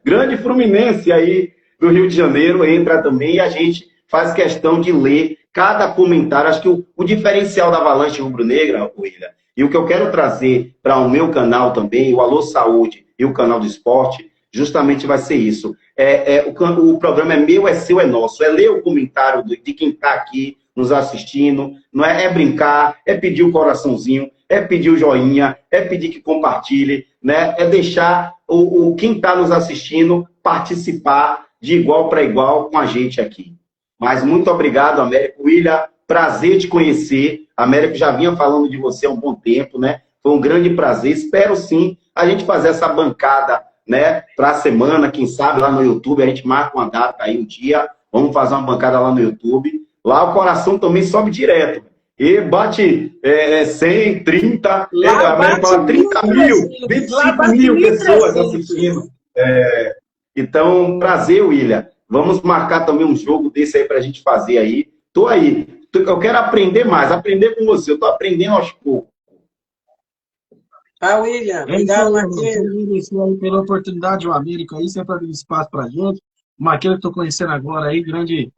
grande Fluminense aí do Rio de Janeiro, entra também, e a gente faz questão de ler cada comentário. Acho que o diferencial da Avalanche Rubro-Negra, William, e o que eu quero trazer para o meu canal também, o Alô Saúde e o canal do esporte, justamente vai ser isso. O programa é meu, é seu, é nosso. É ler o comentário de quem está aqui nos assistindo, não é brincar, é pedir o coraçãozinho, é pedir o joinha, é pedir que compartilhe, né? É deixar quem está nos assistindo participar de igual para igual com a gente aqui. Mas muito obrigado, Américo. William, prazer te conhecer. Américo já vinha falando de você há um bom tempo, né? Foi um grande prazer. Espero sim a gente fazer essa bancada, né, para a semana, quem sabe lá no YouTube, a gente marca uma data aí, um dia, vamos fazer uma bancada lá no YouTube. Lá o coração também sobe direto. E bate 100, 30, fala 30 mil, 25 mil pessoas assistindo. Então, prazer, William. Vamos marcar também um jogo desse aí para a gente fazer aí. Tô aí. Eu quero aprender mais, aprender com você. Eu tô aprendendo aos poucos. William, obrigado, Marquinhos. Pela oportunidade, o Américo aí, sempre abrindo espaço pra gente. O Marquinhos que eu tô conhecendo agora aí, grande,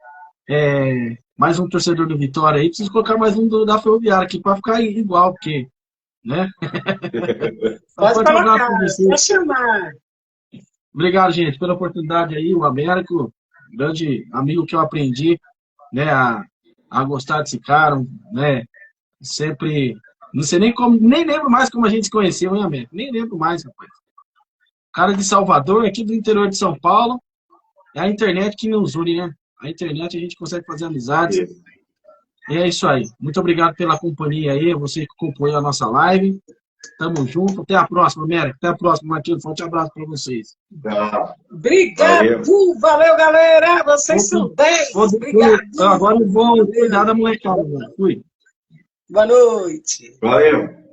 mais um torcedor do Vitória aí. Preciso colocar mais um da Ferroviária aqui para ficar igual, porque, né? Pode colocar, pode chamar. Obrigado, gente, pela oportunidade aí. O Américo, grande amigo que eu aprendi, né, a gostar desse cara, né? Sempre... Não sei nem lembro mais como a gente se conheceu, hein, Américo? Nem lembro mais, rapaz. Cara de Salvador, aqui do interior de São Paulo. É a internet que nos une, né? A internet a gente consegue fazer amizades. É isso aí. Muito obrigado pela companhia aí, você que acompanhou a nossa live. Tamo junto. Até a próxima, Américo. Até a próxima, Marquinhos. Forte abraço para vocês. Obrigado. Valeu, galera. Vocês são 10. Obrigado. Agora eu vou cuidar da molecada. Fui. Boa noite. Valeu.